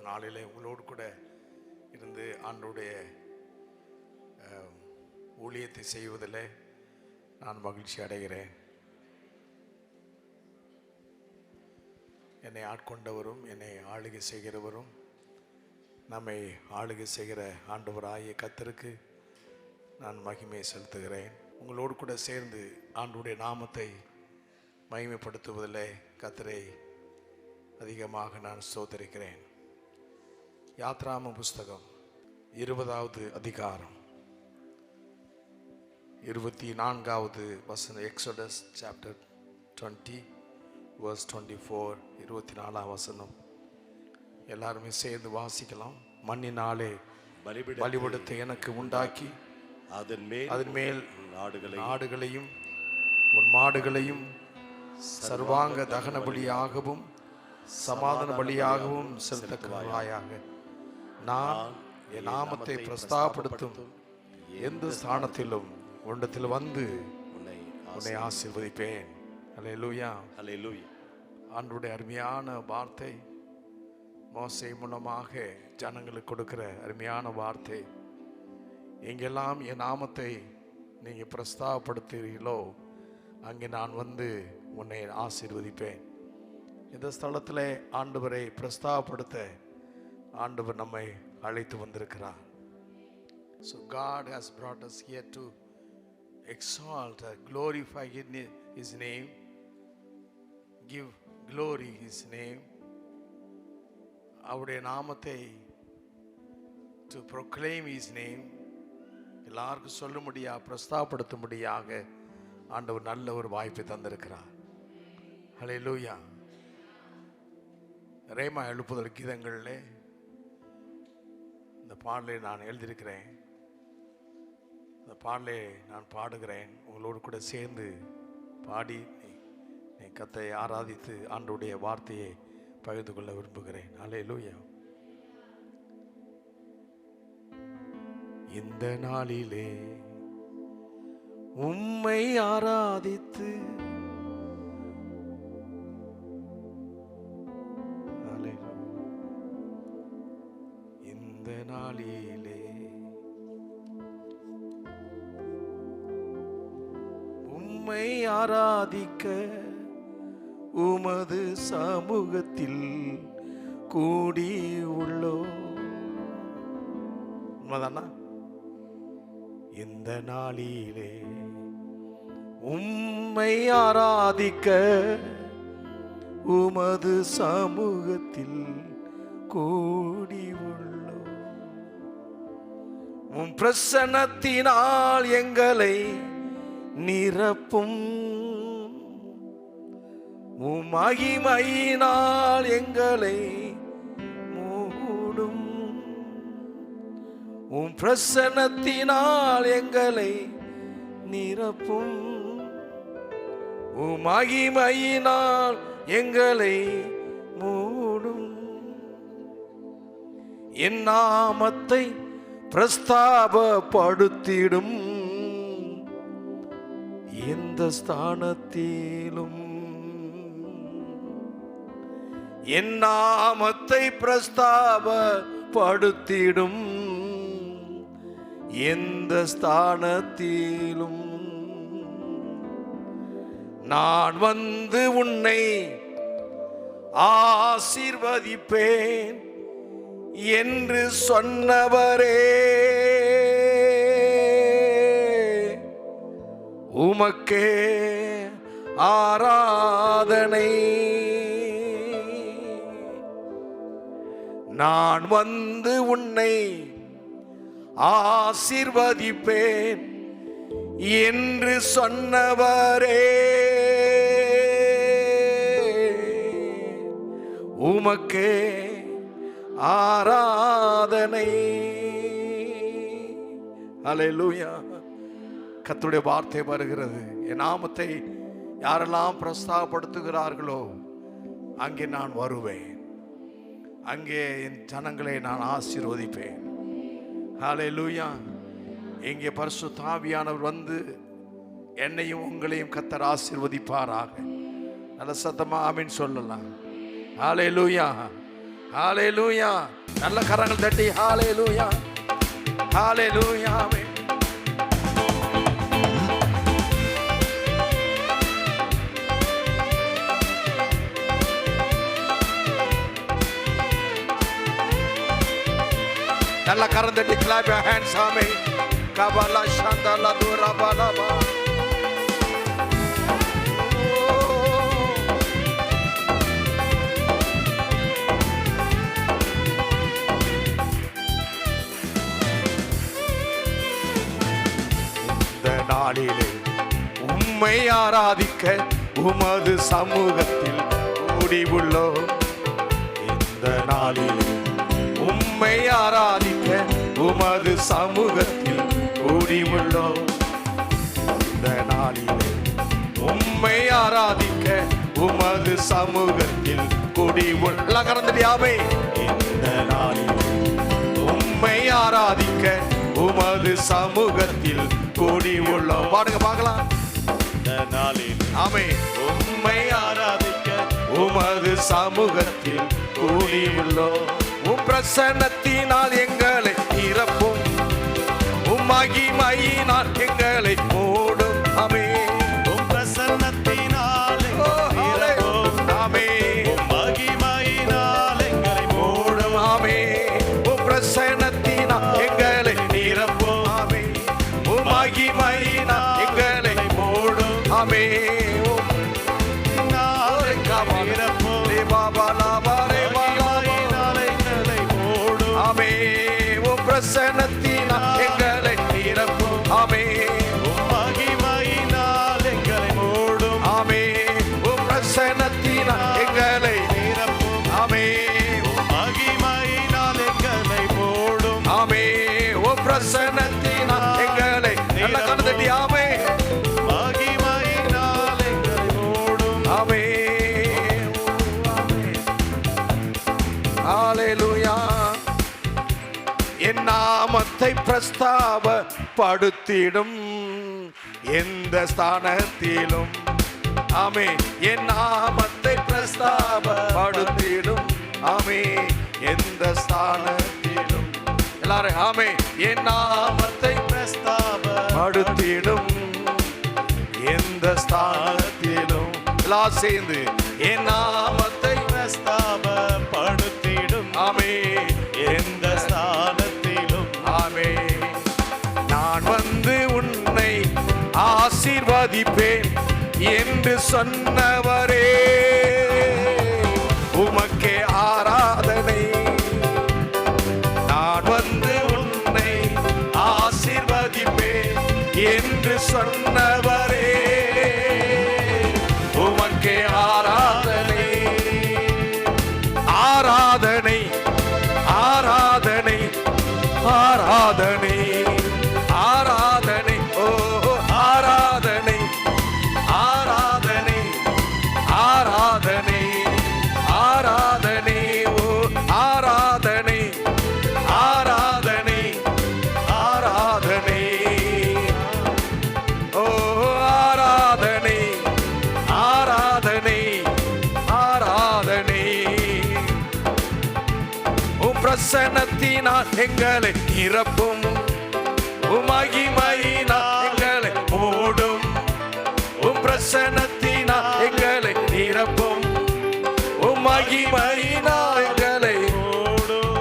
நாளிலே உங்களோடு கூட இருந்து ஆண்டவருடைய ஊழியத்தை செய்வதில் நான் மகிழ்ச்சி அடைகிறேன். என்னை ஆட்கொண்டவரும் என்னை ஆளுகை செய்கிறவரும் நம்மை ஆளுகை செய்கிற ஆண்டவராகிய கர்த்தருக்கு நான் மகிமை செலுத்துகிறேன். உங்களோடு கூட சேர்ந்து ஆண்டவருடைய நாமத்தை மகிமைப்படுத்துவதில் கர்த்தரை அதிகமாக நான் ஸ்தோத்திரிக்கிறேன். யாத்ராம புஸ்தகம் 20வது அதிகாரம் 24வது வசனம். எக்ஸோடஸ் சாப்டர் 20 verse 24, 24ஆம் வசனம். எல்லாருமே சேர்ந்து வாசிக்கலாம். மண்ணினாலே பலிபீடத்தை எனக்கு உண்டாக்கி அதன் மேல் ஆடுகளையும் உன் மாடுகளையும் சர்வாங்க தகன பலியாகவும் சமாதான பலியாகவும் செலுத்தக்கருவாயாக. நான் என் நாமத்தை பிரஸ்தாபப்படுத்தும் எந்த ஸ்தானத்திலும் உன்னிடத்தில் வந்து உன்னை ஆசீர்வதிப்பேன். அல்லேலூயா, அல்லேலூயா. ஆண்டவருடைய அருமையான வார்த்தை, மோசே மூலமாக ஜனங்களுக்கு கொடுக்கிற அருமையான வார்த்தை. எங்கெல்லாம் என் நாமத்தை நீங்கள் பிரஸ்தாபப்படுத்துகிறீர்களோ அங்கே நான் வந்து உன்னை ஆசீர்வதிப்பேன். இந்த ஸ்தலத்தில் ஆண்டவரை பிரஸ்தாபப்படுத்த ஆண்டவர் நம்மை அழைத்து வந்திருக்கிறார். So God has brought us here to exalt, glorify His name, give glory His name. அவருடைய நாமத்தை to proclaim His name, எல்லாருக்கும் சொல்லும்படியாக பிரஸ்தாபப்படுத்தும்படியாக ஆண்டவர் நல்ல ஒரு வாய்ப்பை தந்திருக்கிறார். ஹல்லேலூயா. ரேமா எழுப்புதல் கீதங்களில் இந்த பாடலை நான் எழுதியிருக்கிறேன். இந்த பாடலை நான் பாடுகிறேன். உங்களோடு கூட சேர்ந்து பாடி நீ கர்த்தரை ஆராதித்து ஆண்டவருடைய வார்த்தையை பகிர்ந்து கொள்ள விரும்புகிறேன். ஹல்லேலூயா. இந்த நாளிலே உம்மை ஆராதித்து இந்த நாளிலே உம்மை ஆராதிக்க உமது சமூகத்தில் கூடி உள்ளோம். உண்மைதானா? இந்த நாளிலே உம்மை ஆராதிக்க உமது சமூகத்தில் கூடி உள்ளோம். உம் பிரசன்னத்தினால் எங்களை நிரப்பும், உம் மகிமையினால் எங்களை மூடும். உம் பிரசன்னத்தினால் எங்களை நிரப்பும், உம் மகிமையினால் எங்களை மூடும். என் நாமத்தை பிரஸ்தாபப்படுத்திடும் எந்த ஸ்தானத்திலும், என் நாமத்தை பிரஸ்தாபப்படுத்திடும் எந்த ஸ்தானத்திலும் நான் வந்து உன்னை ஆசீர்வதிப்பேன் என்று சொன்னவரே, உமக்கே ஆராதனை. நான் வந்து உன்னை ஆசீர்வதிப்பேன் என்று சொன்னவரே, உமக்கே ஆராதனை. அல்லேலூயா. கர்த்தருடைய வார்த்தை வருகிறது. என் நாமத்தை யாரெல்லாம் பிரஸ்தாபப்படுத்துகிறார்களோ அங்கே நான் வருவேன், அங்கே என் ஜனங்களை நான் ஆசீர்வதிப்பேன். ஹல்லேலூயா. இங்கே பரிசுத்த ஆவியானவர் வந்து என்னையும் உங்களையும் கர்த்தர் ஆசீர்வதிப்பாராக. நல்ல சத்தமா ஆமென் சொல்லலாம். ஹல்லேலூயா. ஹalleluya. நல்ல கரங்கள் தட்டி ஹalleluya, ஹalleluya. நல்ல கரம் தட்டி clap your hands. ஆமென். கபலா ஷந்தலா துரபலபா. நாளிலே உம்மை ஆராதிக்க உமது சமூகத்தில் கூடியுள்ளோம். இந்த நாளிலே உம்மை ஆராதிக்க உமது சமூகத்தில் கூடியுள்ளோம். இந்த நாளிலே உம்மை ஆராதிக்க உமது சமூகத்தில் கூடியுள்ள கரந்தடியாமே. இந்த நாளிலே உம்மை ஆராதிக்க உமது சமூகத்தில் கூடியுள்ளோம். பாடுங்க பார்க்கலாம். இந்த நாளில் ஆமென். உம்மை ஆராதிக்க உமது சமூகத்தில் கூடியுள்ளோம். உம் பிரசன்னத்தினால் எங்களை நிரப்பும், உம் மகிமையினால் எங்களை மூடும். ஆமென். உம் பிரசன்னத்தினால் எங்களை நிரப்பும். ஆமென். உம் மகிமையினால் எங்களை மூடும். ஆமென். உம் பிரசன்னத்தினால் எங்களை நிரப்பும். ஆமென். உம் மகிமையினால் எங்களை மூடும். ஆமென். பிரசன்னத்தினால் எங்களை நிரப்பும். ஆமென். உம் மகிமையினால் எங்களை மூடும். ஆமென். உம் பிரசன்னத்தினால் எங்களை நிரப்பும். ஆமென். உம் மகிமையினால் எங்களை மூடும். ஆமென். உம் பிரசன்னத்தினால் எங்களை நல்ல கரந்தட்டி. ஆமென். மகிமையினால் எங்களை மூடும். ஆமென். ஹalleluya. என் நாமத்தை பிரஸ்தாபப்படுத்திடும் எந்த ஸ்தானத்திலும். ஆமென். என் நாமத்தை பிரஸ்தாபப்படுத்திடும். ஆமென். எந்த ஸ்தானத்திலும். எல்லாரும் ஆமென். என் நாமத்தை பிரஸ்தாபப்படுத்திடும் எந்த ஸ்தானத்திலும். எல்லாம் சேர்ந்து என் நாமத்தை பிரஸ்தாபப்படுத்திடும். ஆமென். எந்த ஸ்தானத்திலும். ஆமென். நான் வந்து உன்னை ஆசீர்வதிப்பேன் என்று சொன்னவரே, உமக்கே ஆராதனை. நான் வந்து உன்னை ஆசீர்வதிப்பேன் என்று சொன்னவரே, உமக்கே ஆராதனை. ஆராதனை, ஆராதனை, ஆராதனை, ஆராதனை. ஓ ஆராதனை, ஆராதனை, ஆராதனை, ஆராதனை. ஓ ஆராதனை, ஆராதனை, ஆராதனை. ஓ ஆராதனை, ஆராதனை, ஆராதனை. உம் பிரசன்னத்தினால் எங்களை நிரப்பும், உம் மகிமையினால் எங்களை மூடும். உம் பிரசன்னத்தினால் எங்களை நிரப்பும், உம் மகிமையினால் எங்களை மூடும்.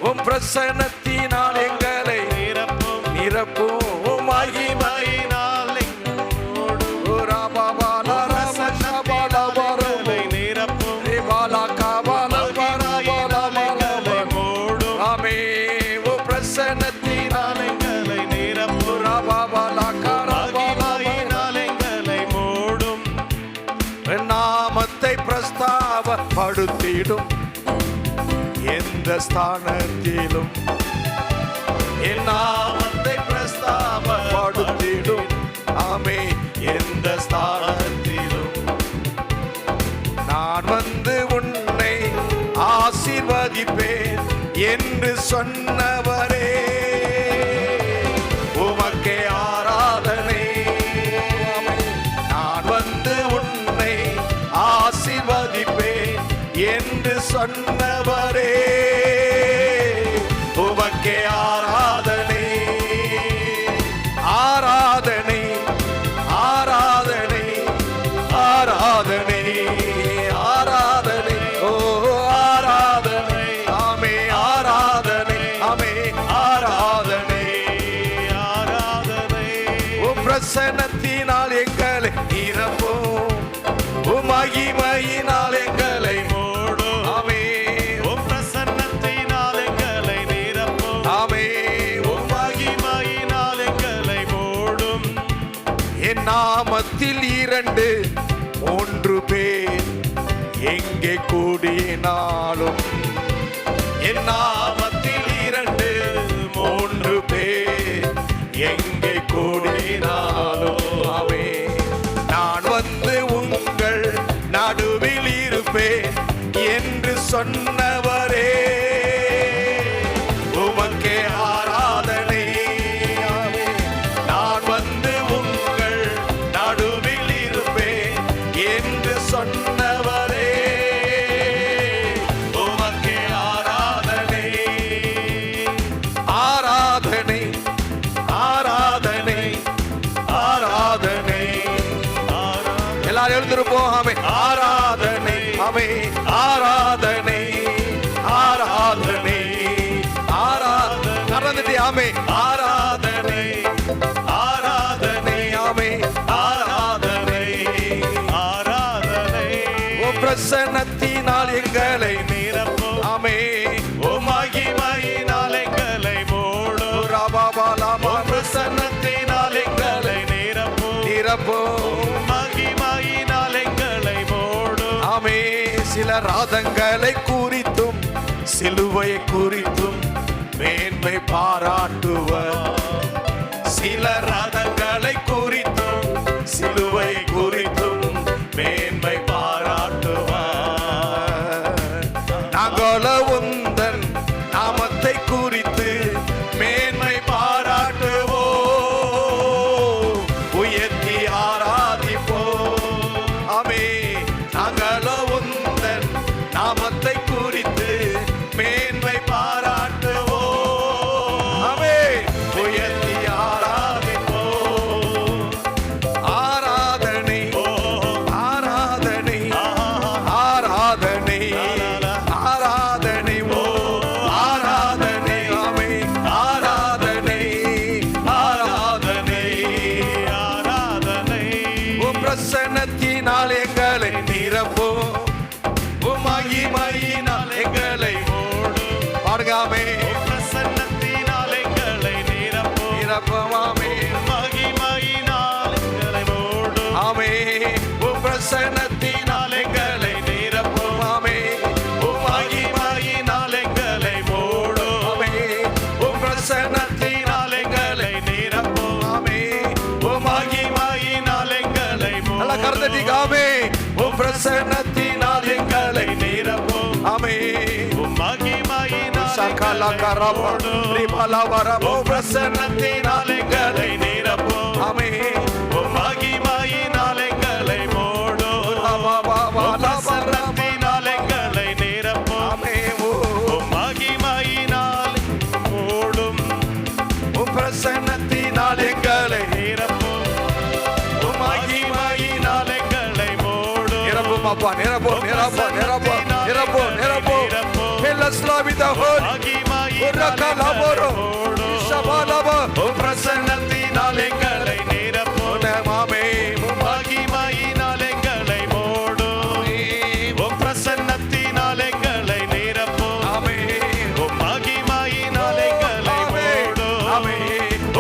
உம் பிரசன்னத்தினால் எங்களை நிரப்பும், நிரப்பும். உம் மகிமையினால் எங்களை மூடும். ஓ ராபாபா லரசனபாலா வரலை நிரப்பும். ரேபாலா காபாலா பராபாலா எங்களை மூடும். ஆமென். உம் பிரசன்னத்தினால் எங்களை நிரப்பும். ராபாபா லகாராபாலா எங்களை மூடும். நாமத்தை பிரஸ்தாபப்படுத்திடும் எந்த ஸ்தானத்திலும். என் நாமத்தை பிரஸ்தாபப்படுத்திடும். ஆமென். எந்த ஸ்தானத்திலும். நான் வந்து உன்னை ஆசீர்வதிப்பேன் என்று சொன்னவரே, உமக்கே ஆராதனை. நான் வந்து உன்னை ஆசீர்வதிப்பேன் என்று சொன்னவரே உமக்கே ஆராதனை ஆராதனை ஆராதனை ஆராதனை ஆராதனை ஓ ஆராதனை ஆமே ஆராதனை ஆமே ஆராதனை ஆராதனை உம் பிரசன்னத்தினால் எங்களை நிரப்பும் உம் மகிமையினால் எங்களை மூடும் ஆமே உம் பிரசன்னத்தினால் எங்களை நிரப்பும் ஆமே உம் மகிமையினால் எங்களை மூடும் என் நாமத்தில் 2-3 பேர் எங்கே கூடினாலும் என் நாமத்தில் 2-3 பேர் எங்கே கூடினாலும் ஆமே நான் வந்து உங்கள் நடுவில் இருப்பேன் என்று சொன்னவரே உமக்கே ஆராதனை ஆமே நான் வந்து உங்கள் நடுவில் இருப்பேன் என்று சொன்னவரே உமக்கே ஆராதனை ஆராதனை ஆராதனை ஆராதனை எல்லாரும் எழுந்திருப்போம் ஆமே ஆராதனை ஆமே ஆராதனை ஆராதனை ஆராதனை நடந்துட்டு ஆமே ஆராதனை ஆராதனை ஆமே ஆராதனை ஆராதனை ஓ பிரசன்னத்தினால் எங்களை நிரப்பும் ஆமே ஓ மகிமையினால் எங்களை மூடும் ரபாபாலாமா பிரசன்னத்தினால் எங்களை நிரப்பும் நிரப்பும் மகிமையினால் எங்களை மூடும் ஆமே சில ராதங்களை குறித்தும் சிலுவையை குறித்தும் மேன்மை பாராட்டுவர் சில ராதங்களை குறித்தும் சிலுவை குறித்தும் மேன்மை பாராட்டுவர் நாங்களோ உந்தன் நாமத்தை குறித்து மேன்மை பாராட்டுவோ உயர்த்தி ஆராதிப்போ ஆமே நாங்களோ உந்தன் நாமத்தை குறித்து மேன்மை பாராட்டுவோ ஆமே உயர்த்தி ஆராதிப்போ ஆராதனை ஆராதனை ஆராதனை ஆராதனை ஓ ஆராதனை ஆமே ஆராதனை ஆராதனை ஆராதனை உம் பிரசன்னத்தினால் எங்களை நிரப்பும் உம் மகிமையினால் எங்களை மூடும் பாடுகாமே பிரசன்னத்தினால் எங்களை நிரப்பும் நிரப்பும் ஆமே மகிமையினால் எங்களை மூடும் ஆமே உம் பிரசன்னத்தினால் எங்களை நிரப்பும் ஆமே உம் மகிமையினால் எங்களை மூடும் ஆமே உம் பிரசன்னத்தினால் எங்களை நிரப்பும் ஆமே உம் மகிமையினால் எங்களை மூடும் நல்ல கர்த்தடி ஆமே உம் பிரசன்னத்தினால் எங்களை நிரப்பும் ஆமே உம் மகிமையினால் சகல கரபோடு ரிபலவரபோ பிரசன்னத்தினால் எங்களை நிரப்பும் ஆமே உம் மகிமையினால் எங்களை மூடும் பிரசன்னத்தினால் எங்களை நிரப்பும் ஆமே உம் மகிமையினால் மூடும் உம் பிரசன்னத்தினால் எங்களை நிரப்பும் உம் மகிமையினால் எங்களை மூடும் நிரப்பும் அப்பா நிரப்பும் நிரப்பும் நிரப்பும் நிரப்பும் நிரப்பும் பிரசன்னத்தினால் எங்களை நிரப்பும் ஆமே மகிமையினால் எங்களை மூடும் உம் பிரசன்னத்தினால் எங்களை நிரப்பும் ஆமே மகிமையினால் எங்களை மூடும் ஆமே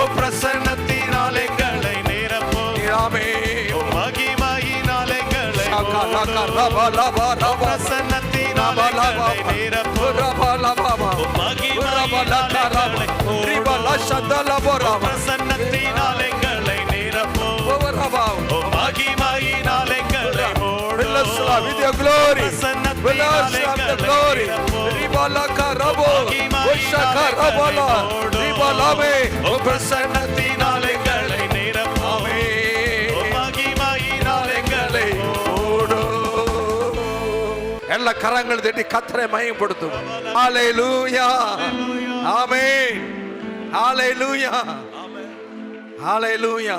உம் பிரசன்னத்தினால் எங்களை நிரப்பும் ஆமே மகிமையினால் எங்களை பிரசன்னத்தினால் எங்களை நிரப்பும் பிரசன்னத்தினால் எங்களை நிரப்பும் மகிமையினால் எங்களை மூடும் பிரசன்னத்தினால் எங்களை நிரப்பும் பிரசன்னத்தினால் எங்களை நிரப்பும் மகிமையினால் எங்களை மூடும் எல்லா கரங்கள் தட்டி கர்த்தரை மகிமைப்படுத்தும். ஹalleluya, ஆமென், ஹalleluya, ஹalleluya.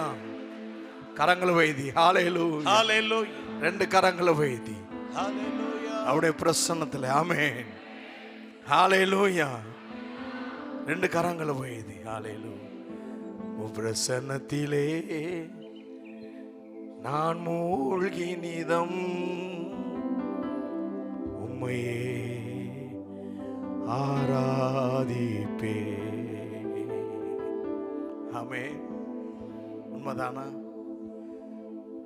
கரங்களை வைதி, ஹalleluya, ஹalleluya. ரெண்டு கரங்களை வைதி, ஹalleluya, அவருடைய பிரசன்னத்திலே. ஆமென், ஹalleluya. ரெண்டு கரங்களை வைதி, ஹalleluya. உன் பிரசன்னத்திலே நான் மூழ்கி நிதம் உம்மையே ஆராதிப்பே. ஆமென், உண்மைதானா?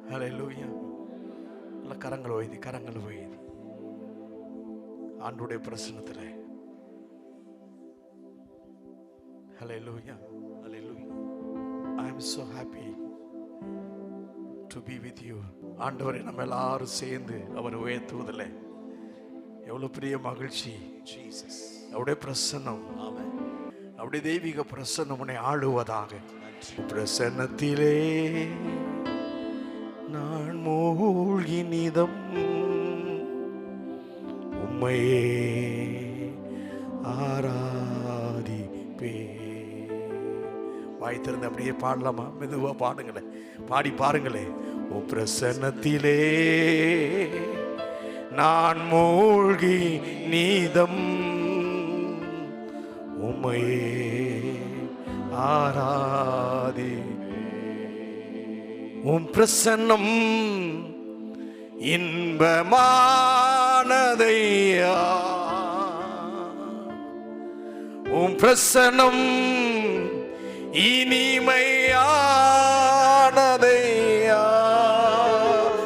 ஹalleluya. நல்ல கரங்கள் வைதி, கரங்கள் வைதி. ஆண்டவருடைய பிரசன்னத்திலே. Hallelujah, hallelujah. I am so happy to be with you. ஆண்டவரே, நம்ம எல்லாரும் சேர்ந்து அவரை உயர்த்துவதில்லை எவ்வளவு பெரிய மகிழ்ச்சி. ஜீசஸ், அவருடைய பிரசன்னம், ஆமென், அவருடைய தெய்வீக பிரசன்னம் உன்னை ஆளுவதாக. பிரசன்னத்திலே நான் மூழ்கி நிதம் உம்மையே ஆராதிப்பே. வாய் திறந்து அப்படியே பாடலாமா? மெதுவா பாடுங்களேன், பாடி பாருங்களேன். உன் பிரசன்னத்திலே நான் மூழ்கி நீதம் உம்மையே ஆராதி. உன் பிரசன்னம் இன்பமானதையா, உன் பிரசன்னம் இனிமையானதையா.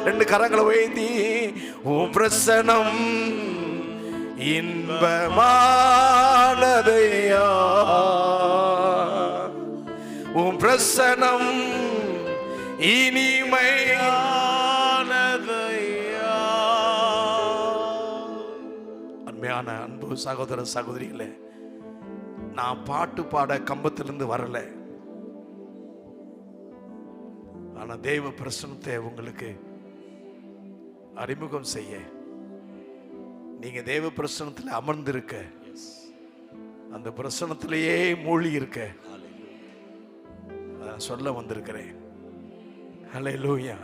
ரெண்டு கரங்களை வைத்தி, உன் பிரசனம் இன்பமானதையா, உன் பிரசனம் இனிமையானதையா. அன்மையான அன்பு சகோதர சகோதரிகளே, நான் பாட்டு பாட கம்பத்திலிருந்து வரல, ஆனா தேவ பிரசன்னத்தை உங்களுக்கு அறிமுகம் செய்ய, நீங்க தேவ பிரசன்னத்தில் அமர்ந்திருக்க, அந்த பிரசன்னத்திலேயே மூழ்கி இருக்க சொல்ல வந்திருக்கிறேன். ஹல்லேலூயா,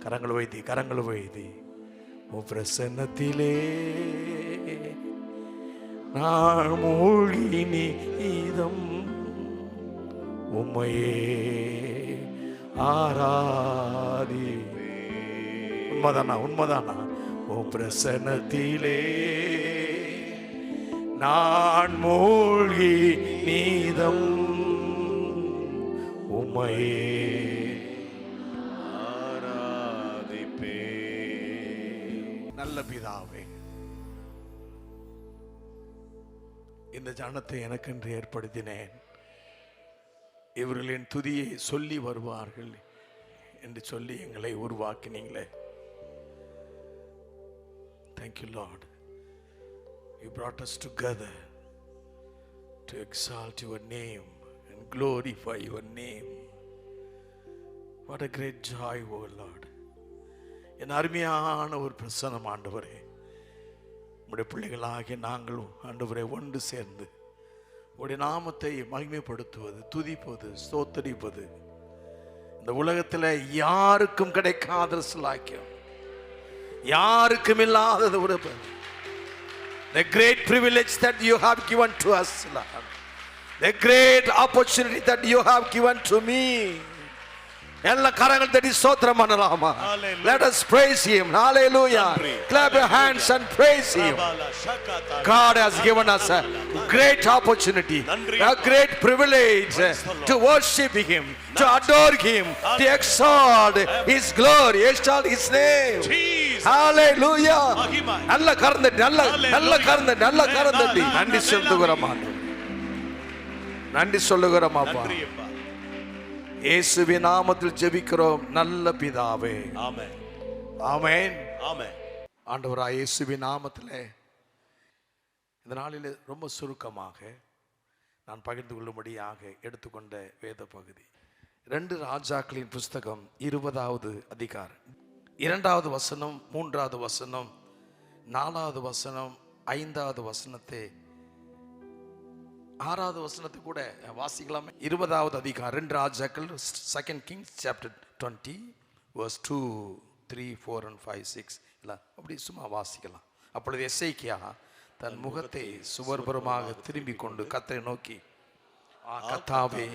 கரங்கள் வைத்தி, கரங்கள் வைத்தி. உன் பிரசன்னத்திலே நான் மூழ்கி நீதம் உம்மையே ஆராதி. உண்மைதானா? உண்மைதானா? உன் பிரசன்னத்திலே நான் மூழ்கி நீதம் உம்மையே ஆராதிப்பே. நல்ல பிதாவே, இந்த ஜனத்தை எனக்கென்று ஏற்படுத்தினேன், இவர்களின் துதியை சொல்லி வருவார்கள் என்று சொல்லி எங்களை உருவாக்கினீங்களே. Thank you, Lord. You brought us together to exalt your name and glorify your name. What a great joy, oh Lord. என் அருமையான ஒரு பிரசன்னம் ஆண்டவரே, உம்முடைய பிள்ளைகளாகிய நாங்கள் ஆண்டவரே ஒன்று சேர்ந்து உடைய நாமத்தை மகிமைப்படுத்துவது, துதிப்பது, ஸ்தோத்தரிப்பது இந்த உலகத்தில் யாருக்கும் கிடைக்காத சிலாக்கியம், யாருக்கும் இல்லாதது ஒரு the great privilege that you have given to us, Lord. The great opportunity that you have given to me. எல்லா கரங்கள் தட்டி ஸ்தோத்திரம் பண்ணலாமா? Let us praise him. Hallelujah. Clap your hands and praise him. God has given us a great opportunity, a great privilege to worship him, to adore him, to exalt his glory, exalt his name. Hallelujah. நல்ல கரந்தட்டி, நல்ல கரந்தட்டி, நல்ல கரந்தட்டி. நன்றி சொல்லுகிறோம், நன்றி சொல்லுகிறோம் அப்பா. இயேசுவின் நாமத்தில் ஜெபிக்கிறோம் நல்ல பிதாவே. ஆமென், ஆமென், ஆமென். ஆண்டவராகிய இயேசுவின் நாமத்திலே இந்த நாளில் ரொம்ப சுருக்கமாக நான் பகிர்ந்து கொள்ளும்படியாக எடுத்துக்கொண்ட வேத பகுதி 2 ராஜாக்களின் புஸ்தகம் 20வது அதிகாரம் 2வது வசனம் 3வது வசனம் 4வது வசனம் 5வது வசனத்தை 6வது வசனத்தை கூட வாசிக்கலாமே. 20வது அதிகாரம் 2 ராஜாக்கள், 2 Kings சாப்டர் 20 verse 2, 3, 4 and 5, 6 இல்லை அப்படி சும்மா வாசிக்கலாம். அப்பொழுது எசேக்கியா தன் முகத்தை சுவர்புறமாக திரும்பி கொண்டு கர்த்தரை நோக்கி, கர்த்தாவே,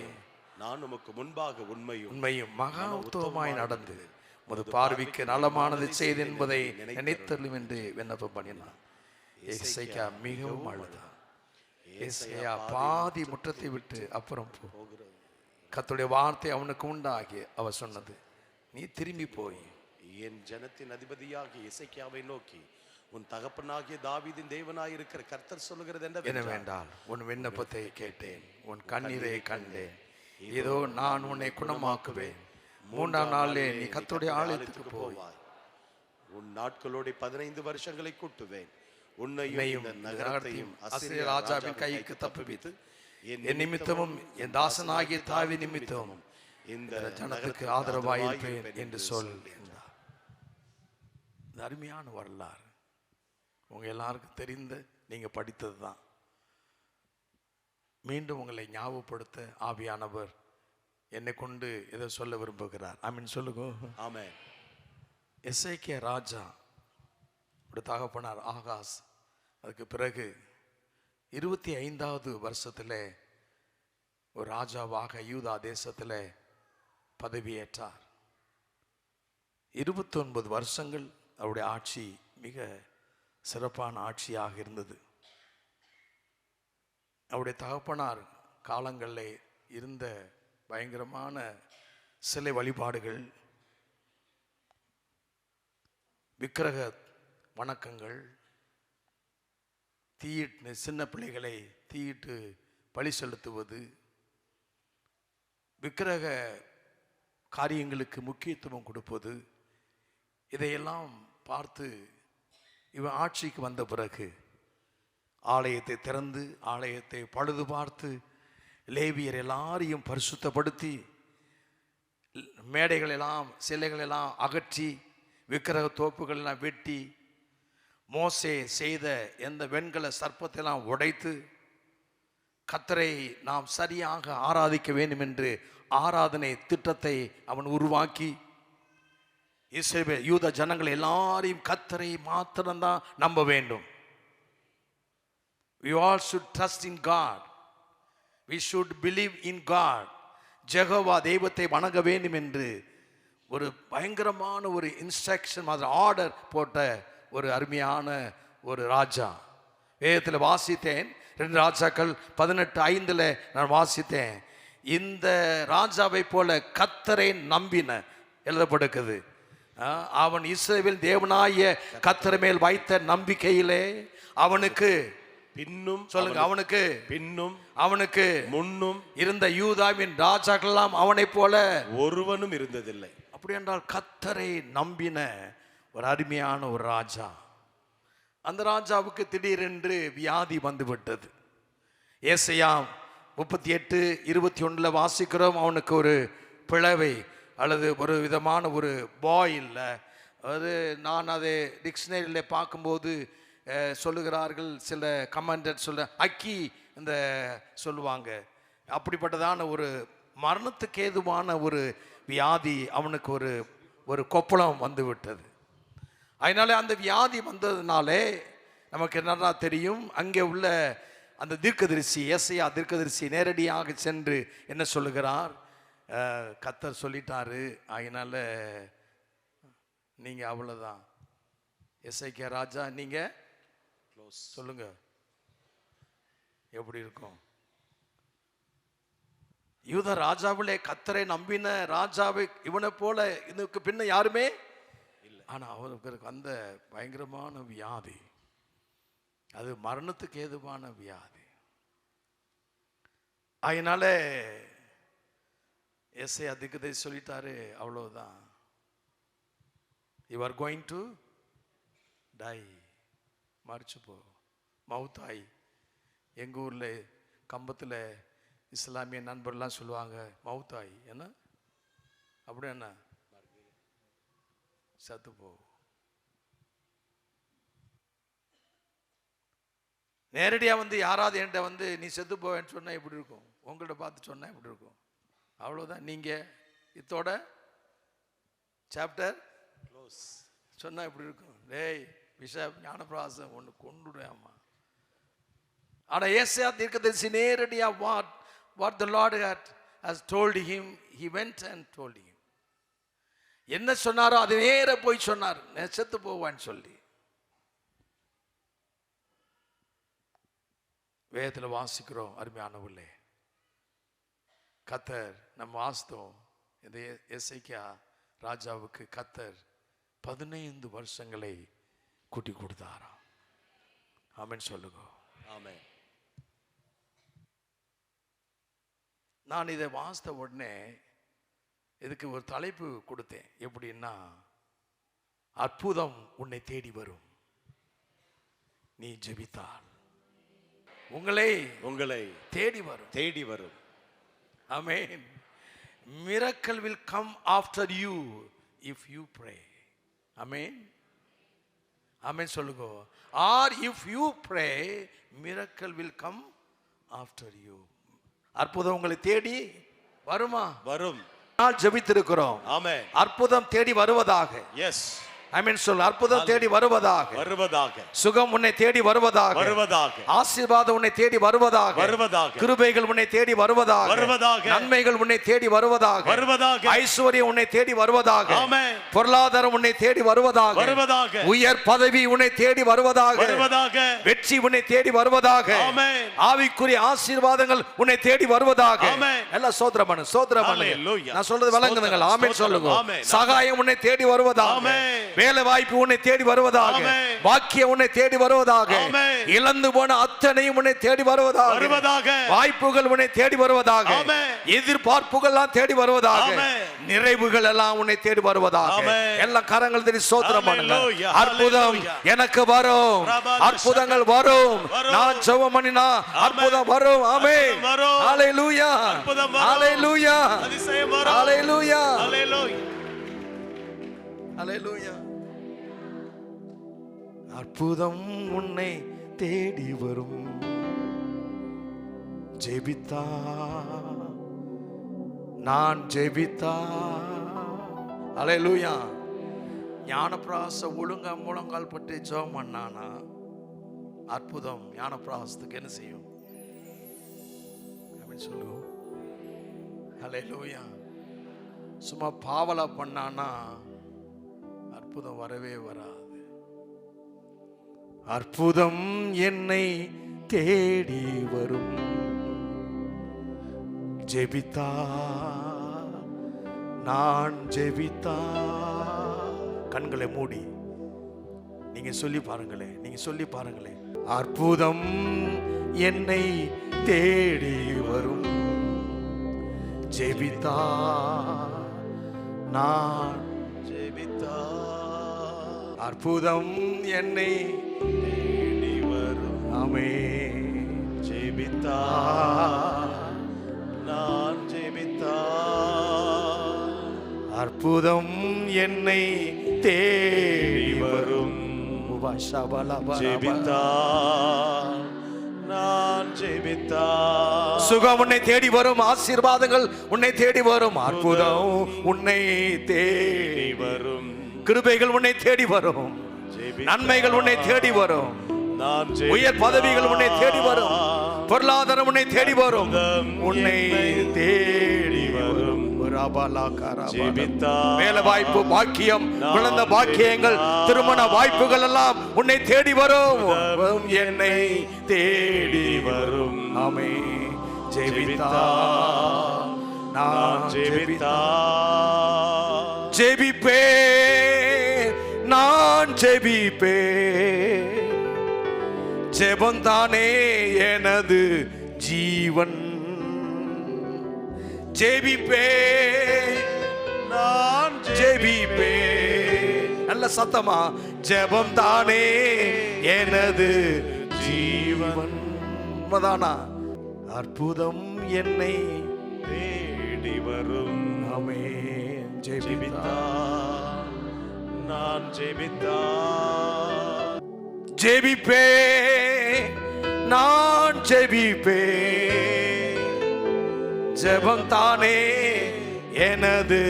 நான் உமக்கு முன்பாக உண்மையும் மகா உத்தமமாய் நடந்து உமது பார்வைக்கு நலமானது செய்து என்பதை நினைத்தருளும் என்று விண்ணப்பம் பண்ணினான். எசேக்கியா மிகவும் அழுதான். எசேக்கியா பாதி முற்றத்தை விட்டு அப்புறம் கர்த்தருடைய வார்த்தை அவனுக்கு உண்டாகி அவர் சொன்னது, நீ திரும்பி போய் என் ஜனத்தின் அதிபதியாகிய எசேக்கியாவை நோக்கி, உன் தகப்பனாகிய தாவீதின் தேவனாய் இருக்கிற கர்த்தர் சொல்லுகிறது என்னவென்றால், உன் விண்ணப்பத்தை கேட்டேன், உன் கண்ணீரை கண்டேன், இதோ நான் உன்னை குணமாக்குவேன், 3ஆம் நாளிலே நீ கர்த்தருடைய ஆலயத்துக்கு போவாய், உன் நாட்களோட 15 வருஷங்களை கூட்டுவேன், உன்னையும் நகரத்தையும் அசீரிய ராஜாவின் கைக்கு தப்புவித்து என் நிமித்தமும் என் தாசனாகிய தாவி நிமித்தமும் இந்த ஜனத்துக்கு ஆதரவாயிருப்பேன் என்று சொல் என்றார். அருமையான வரலாறு, உங்க எல்லாருக்கும் தெரிந்த நீங்க படித்தது தான். மீண்டும் உங்களை ஞாபகப்படுத்த ஆவியானவர் என்னை கொண்டு இதை சொல்ல விரும்புகிறார். ஆமீன் சொல்லுங்க. ஆமென். எசேக்கியா ராஜா ஒரு தகப்பனார் ஆகாஸ். அதுக்கு பிறகு 25வது வருஷத்துல ஒரு ராஜாவாக யூதா தேசத்துல பதவியேற்றார். 29 வருஷங்கள் அவருடைய ஆட்சி மிக சிறப்பான ஆட்சியாக இருந்தது. அவருடைய தகப்பனார் காலங்களில் இருந்த பயங்கரமான சிலை வழிபாடுகள், விக்கிரக வணக்கங்கள், தீயிட்டு சின்ன பிள்ளைகளை தீயிட்டு பலி செலுத்துவது, விக்கிரக காரியங்களுக்கு முக்கியத்துவம் கொடுப்பது, இதையெல்லாம் பார்த்து இவன் ஆட்சிக்கு வந்த பிறகு ஆலயத்தை திறந்து ஆலயத்தை பழுது பார்த்து லேவியர் எல்லாரையும் பரிசுத்தப்படுத்தி மேடைகள் எல்லாம் சிலைகள் எல்லாம் அகற்றி விக்கிரக தோப்புகள் எல்லாம் வெட்டி மோசே செய்த எந்த வெண்கல சர்ப்பத்தை எல்லாம் உடைத்து கர்த்தரை நாம் சரியாக ஆராதிக்க வேண்டும் என்று ஆராதனை திட்டத்தை அவன் உருவாக்கி இஸ்ரவேல் யூத ஜனங்கள் எல்லாரையும் கர்த்தரை மாத்திரம்தான் நம்ப வேண்டும். We all should trust in God. We should believe in God. Jehovah தெய்வத்தை வணங்க வேண்டும் என்று ஒரு பயங்கரமான ஒரு இன்ஸ்ட்ரக்ஷன் மாதிரி ஆர்டர் போட்ட ஒரு அருமையான ஒரு ராஜா. வேதத்தில் வாசித்தேன், 2 ராஜாக்கள் 18:5 நான் வாசித்தேன். இந்த ராஜாவை போல கர்த்தரை நம்பின எழுதப்படுகிறது. அவன் இஸ்ரவேல் தேவனாய கர்த்தர் மேல் வைத்த நம்பிக்கையிலே அவனுக்கு பின்னும் சொல்லுங்க, அவனுக்கு பின்னும் அவனுக்கு முன்னும் இருந்த யூதாவின் ராஜாக்கள் எல்லாம் அவனை போல ஒருவனும் இருந்ததில்லை. அப்படி என்றால் கர்த்தரை நம்பின ஒரு அருமையான ஒரு ராஜா. அந்த ராஜாவுக்கு திடீரென்று வியாதி வந்துவிட்டது. ஏசாயா 38:21 வாசிக்கிறோம். அவனுக்கு ஒரு பிளவை அல்லது ஒரு விதமான ஒரு பாயில், அது நான் அதை டிக்ஷனரியில் பார்க்கும்போது சொல்லுகிறார்கள், சில கமெண்டர் சொல்ல அக்கி இந்த சொல்லுவாங்க, அப்படிப்பட்டதான ஒரு மரணத்துக்கு ஏதுவான ஒரு வியாதி அவனுக்கு ஒரு கொப்பளம் வந்து விட்டது. அதனால அந்த வியாதி வந்ததுனாலே நமக்கு என்னன்னா தெரியும், அங்கே உள்ள அந்த தீர்க்கதரிசி ஏசாயா தீர்க்கதரிசி நேரடியாக சென்று என்ன சொல்லுகிறார், கர்த்தர் சொல்லிட்டாரு, அதனால நீங்க அவ்வளவுதான் எசேக்கியா ராஜா, நீங்க சொல்லுங்க எப்படி இருக்கும். யூத ராஜாவிலே கர்த்தரை நம்பின ராஜாவை இவனை போல இதுக்கு பின்ன யாருமே இல்லை. ஆனா அவருக்கு அந்த பயங்கரமான வியாதி, அது மரணத்துக்கு ஏதுவான வியாதி. அதனால ஏசாயா தீர்க்கதரிசி சொல்லிட்டாரு, அவ்வளவுதான், you are going to die, மறிச்சு போ, மவுத்தாய். எங்கள் ஊரில் கம்பத்தில் இஸ்லாமிய நண்பர்லாம் சொல்லுவாங்க, மவுத்தாய் என்ன அப்படி என்ன சத்து போ. நேரடியா வந்து யாராவது என்கிட்ட வந்து நீ செத்து போவேன்னு சொன்னா எப்படி இருக்கும்? உங்கள்கிட்ட பார்த்து சொன்னா எப்படி இருக்கும்? அவ்வளவுதான். நீங்க இதோட சாப்டர் க்ளோஸ் சொன்னா எப்படி இருக்கும்? டேய் பிஷப் ஞானபிரகாசம் ஒன்று கொண்டுடுவேம்மா. ஆனா ஏசாயா தீர்க்கதரிசி நேரடியா what the Lord has told him, he went and told him. என்ன சொன்னாரோ அது நேர போய் சொன்னார், செத்து போவான்னு சொல்லி. வேதத்தில் வாசிக்கிறோம் அருமையானவர்களே. கர்த்தர் நம்ம வாசித்தோம், இந்த எசேக்கியா ராஜாவுக்கு கர்த்தர் 15 வருஷங்களை கூட்டி கொடுத்தாராம். ஆமென் சொல்லுங்க. ஆமென். நான் இதை வாசித்த உடனே இதுக்கு ஒரு தலைப்பு கொடுத்தேன். எப்படின்னா, அற்புதம் உன்னை தேடி வரும் நீ ஜெபித்தால். உங்களை தேடி வரும். ஆமென். Miracle will come after you if you pray. ஆமென். ஆமென் சொல்லுங்க. Or if you pray, miracle will come after you. அற்புதம் உங்களை தேடி வருமா? வரும். நான் ஜெபித்திருக்கிறோம். ஆமென். அற்புதம் தேடி வருவதாக. எஸ். ஆமென் சொல். அற்புதம் தேடி வருவதாக. சுகம் உன்னை தேடி வருவதாக. ஆசீர்வாதம் உன்னை தேடி வருவதாக. கிருபைகள் உன்னை தேடி வருவதாக. நன்மைகள் உன்னை தேடி வருவதாக. ஐஸ்வர்யம் உன்னை தேடி வருவதாக. பொருளாதாரம் உன்னை தேடி வருவதாக. உயர் பதவி உன்னை தேடி வருவதாக. வெற்றி உன்னை தேடி வருவதாக. ஆவிக்குரிய ஆசீர்வாதங்கள் உன்னை தேடி வருவதாக. எல்லாம் ஸ்தோத்திரம் பண்ணு, ஸ்தோத்திரம் பண்ணு. நான் சொல்றது விளங்குதுங்க. ஆமென் சொல்லுங்க. சகாயம் உன்னை தேடி வருவதாக. வேலை வாய்ப்பு உன்னை தேடி வருவதாக. பாக்கியம் உன்னை தேடி வருவதாக. இழந்து போன அத்தனையும் உன்னை தேடி வருவதாக. வாய்ப்புகள் உன்னை தேடி வருவதாக. எதிர்பார்ப்புகள் எல்லாம் தேடி வருவதாக. நிறைவுகள் எல்லாம் உன்னை தேடி வருவதாக. எல்லா கரங்கள் தேடி ஸ்தோத்திரம் பண்ணுங்க. அற்புதம் எனக்கு வரும். அற்புதங்கள் வரும். நான் ஜெபம் பண்ணினா அற்புதம் வரும். ஆமென். ஹalleluya. ஹalleluya. ஹalleluya. ஹalleluya. அற்புதம் உன்னை தேடி வரும். ஜெபித்தா நான் ஜெபித்தா. ஹalleluya. ஞானபிரகாச ஒழுங்கா முழங்கால் பற்றி ஜெபம் பண்ணானா அற்புதம் ஞானபிரகாசத்துக்கு என்ன செய்யும்? அப்படின்னு சொல்லுவோம். ஹalleluya. சும்மா பாவலா பண்ணானா அற்புதம் வரவே வராது. அற்புதம் என்னை தேடி வரும். ஜெபித்தா நான் ஜெபித்தா. கண்களை மூடி நீங்க சொல்லி பாருங்களேன். நீங்க சொல்லி பாருங்களேன். அற்புதம் என்னை தேடி வரும். ஜெபித்தா நான் ஜெபித்தா. அற்புதம் என்னை தேடி வரும். ஆமென். ஜெபித்தா நான் ஜெபித்தா. அற்புதம் என்னை தேடி வரும். ஜெபித்தா நான் ஜெபித்தா. சுகம் உன்னை தேடி வரும். ஆசீர்வாதங்கள் உன்னை தேடி வரும். அற்புதம் உன்னை தேடி வரும். கிருபைகள் உன்னை தேடி வரும். நன்மைகள் உன்னை தேடி வரும். உயர் பதவிகள் உன்னை தேடி வரும். பொருளாதாரம் உன்னை தேடி வரும். உன்னை தேடி வரும். வேலை வாய்ப்பு, பாக்கியம், குழந்தை பாக்கியங்கள், திருமண வாய்ப்புகள் எல்லாம் உன்னை தேடி வரும். என்னை தேடி வரும். ஆமென். ஜெபித்தா நான் ஜெபித்தா. ஜெபிப்பே நான் ஜெபிப்பே. ஜெபந்தானே எனது ஜீவன். ஜெபிப்பே நான் ஜெபிப்பே. நல்ல சத்தமா. ஜெபந்தானே எனது ஜீவன். உண்மைதானா? அற்புதம் என்னை தேடி வரும். ஆமென். ஜெபித்தா நான் ஜெபித்தா. ஜெபிப்பே நான் ஜெபிப்பேன். ஜெபம் தானே எனது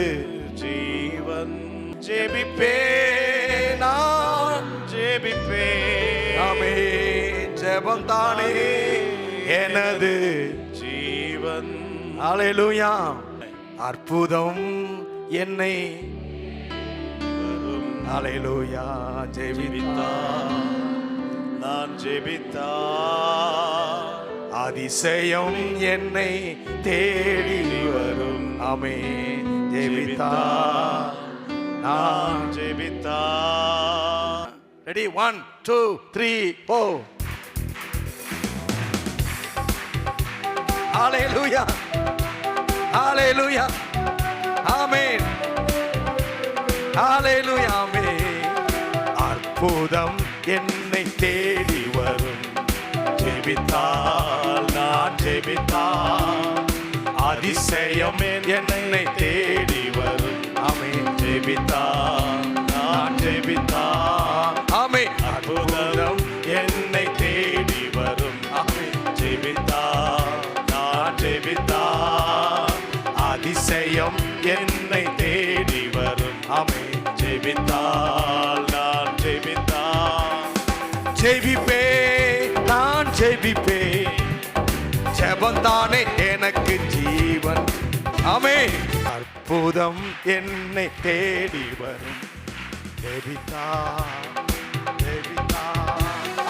ஜீவன். ஜெபிப்பேன், நான் ஜெபிப்பேன். ஆமென். ஜெபம் தானே எனது ஜீவன். ஹல்லேலூயா. அற்புதம் என்னை வரும். ஹல்லேலூயா. ஜெபித்தா நான் ஜெபித்தா அதிசயம் என்னை தேடி வரும். ஆமென். ஜெபித்தா நான் ஜெபித்தா. ரெடி 1 2 3 4. ஹல்லேலூயா. ஹல்லேலூயா. ஆமென். ஹல்லேலூயா. ஆமென். அற்புதம் என்னை தேடி வரும். ஜெபித்தால் நான் ஜெபித்தால் அதிசயம் என்னை தேடி வரும். ஆமென். ஜெபித்தால் நான் ஜெபித்தால் ஆமென். அற்புதம் என்னை தேடி வரும். ஆமென். ஜெபித்தால் நான் ஜெபித்தால் அதிசயம் என்னை தேடி வரும். ஆமென். ஜெபித்தால் நான் ஜெபித்தால் ஜெபிப்பேன், நான் ஜெபிப்பேன். ஜெபந்தானே எனக்கு ஜீவன். ஆமென். அற்புதம் என்னை தேடி வரும். ஜெபித்தால் ஜெபித்தால்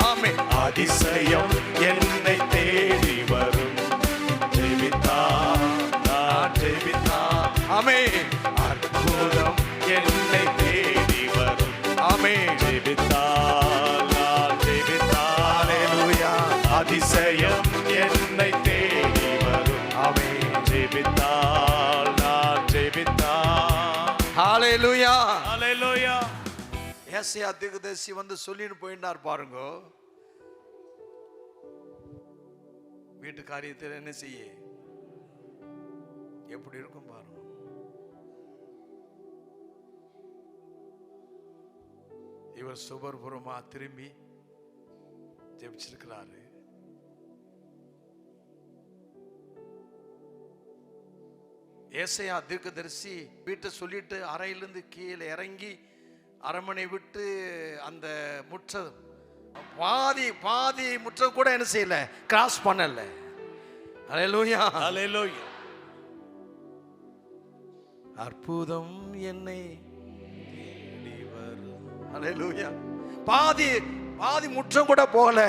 ஆமென். அதிசயம் என்னை தேடி வரும். ஜெபித்தால் நான் ஜெபித்தால் ஆமென். அற்புதம் என்னை தேடி வரும். ஆமென். ஜெபித்தால் நான் ஜெபித்தால் ஹல்லேலூயா. அதிசயம் என்னை தேடி வரும். ஆமென். ஜெபித்தால் நான் ஜெபித்தால் ஹல்லேலூயா. ஹல்லேலூயா. ஏசாயா தீர்க்கதரிசி வந்து சொல்லிட்டு போயிட்டார் பாருங்க. வீட்டு காரியத்தில் என்ன செய்ய எப்படி இருக்கும் பாருங்க. இவர் சுபர்புறமா திரும்பி ஜெபிச்சிருக்கிறாரு. ஏசாயா தீர்க்கதரிசி வீட்டை சொல்லிட்டு அறையிலிருந்து கீழே இறங்கி அரண்மனை விட்டு அந்த முற்றம் பாதி முற்றம் கூட என்ன செய்யல, கிராஸ் பண்ணல. ஹல்லேலூயா. ஹல்லேலூயா. அற்புதம் என்னை தேடி வரும். ஹல்லேலூயா. பாதி முற்றம் கூட போகல,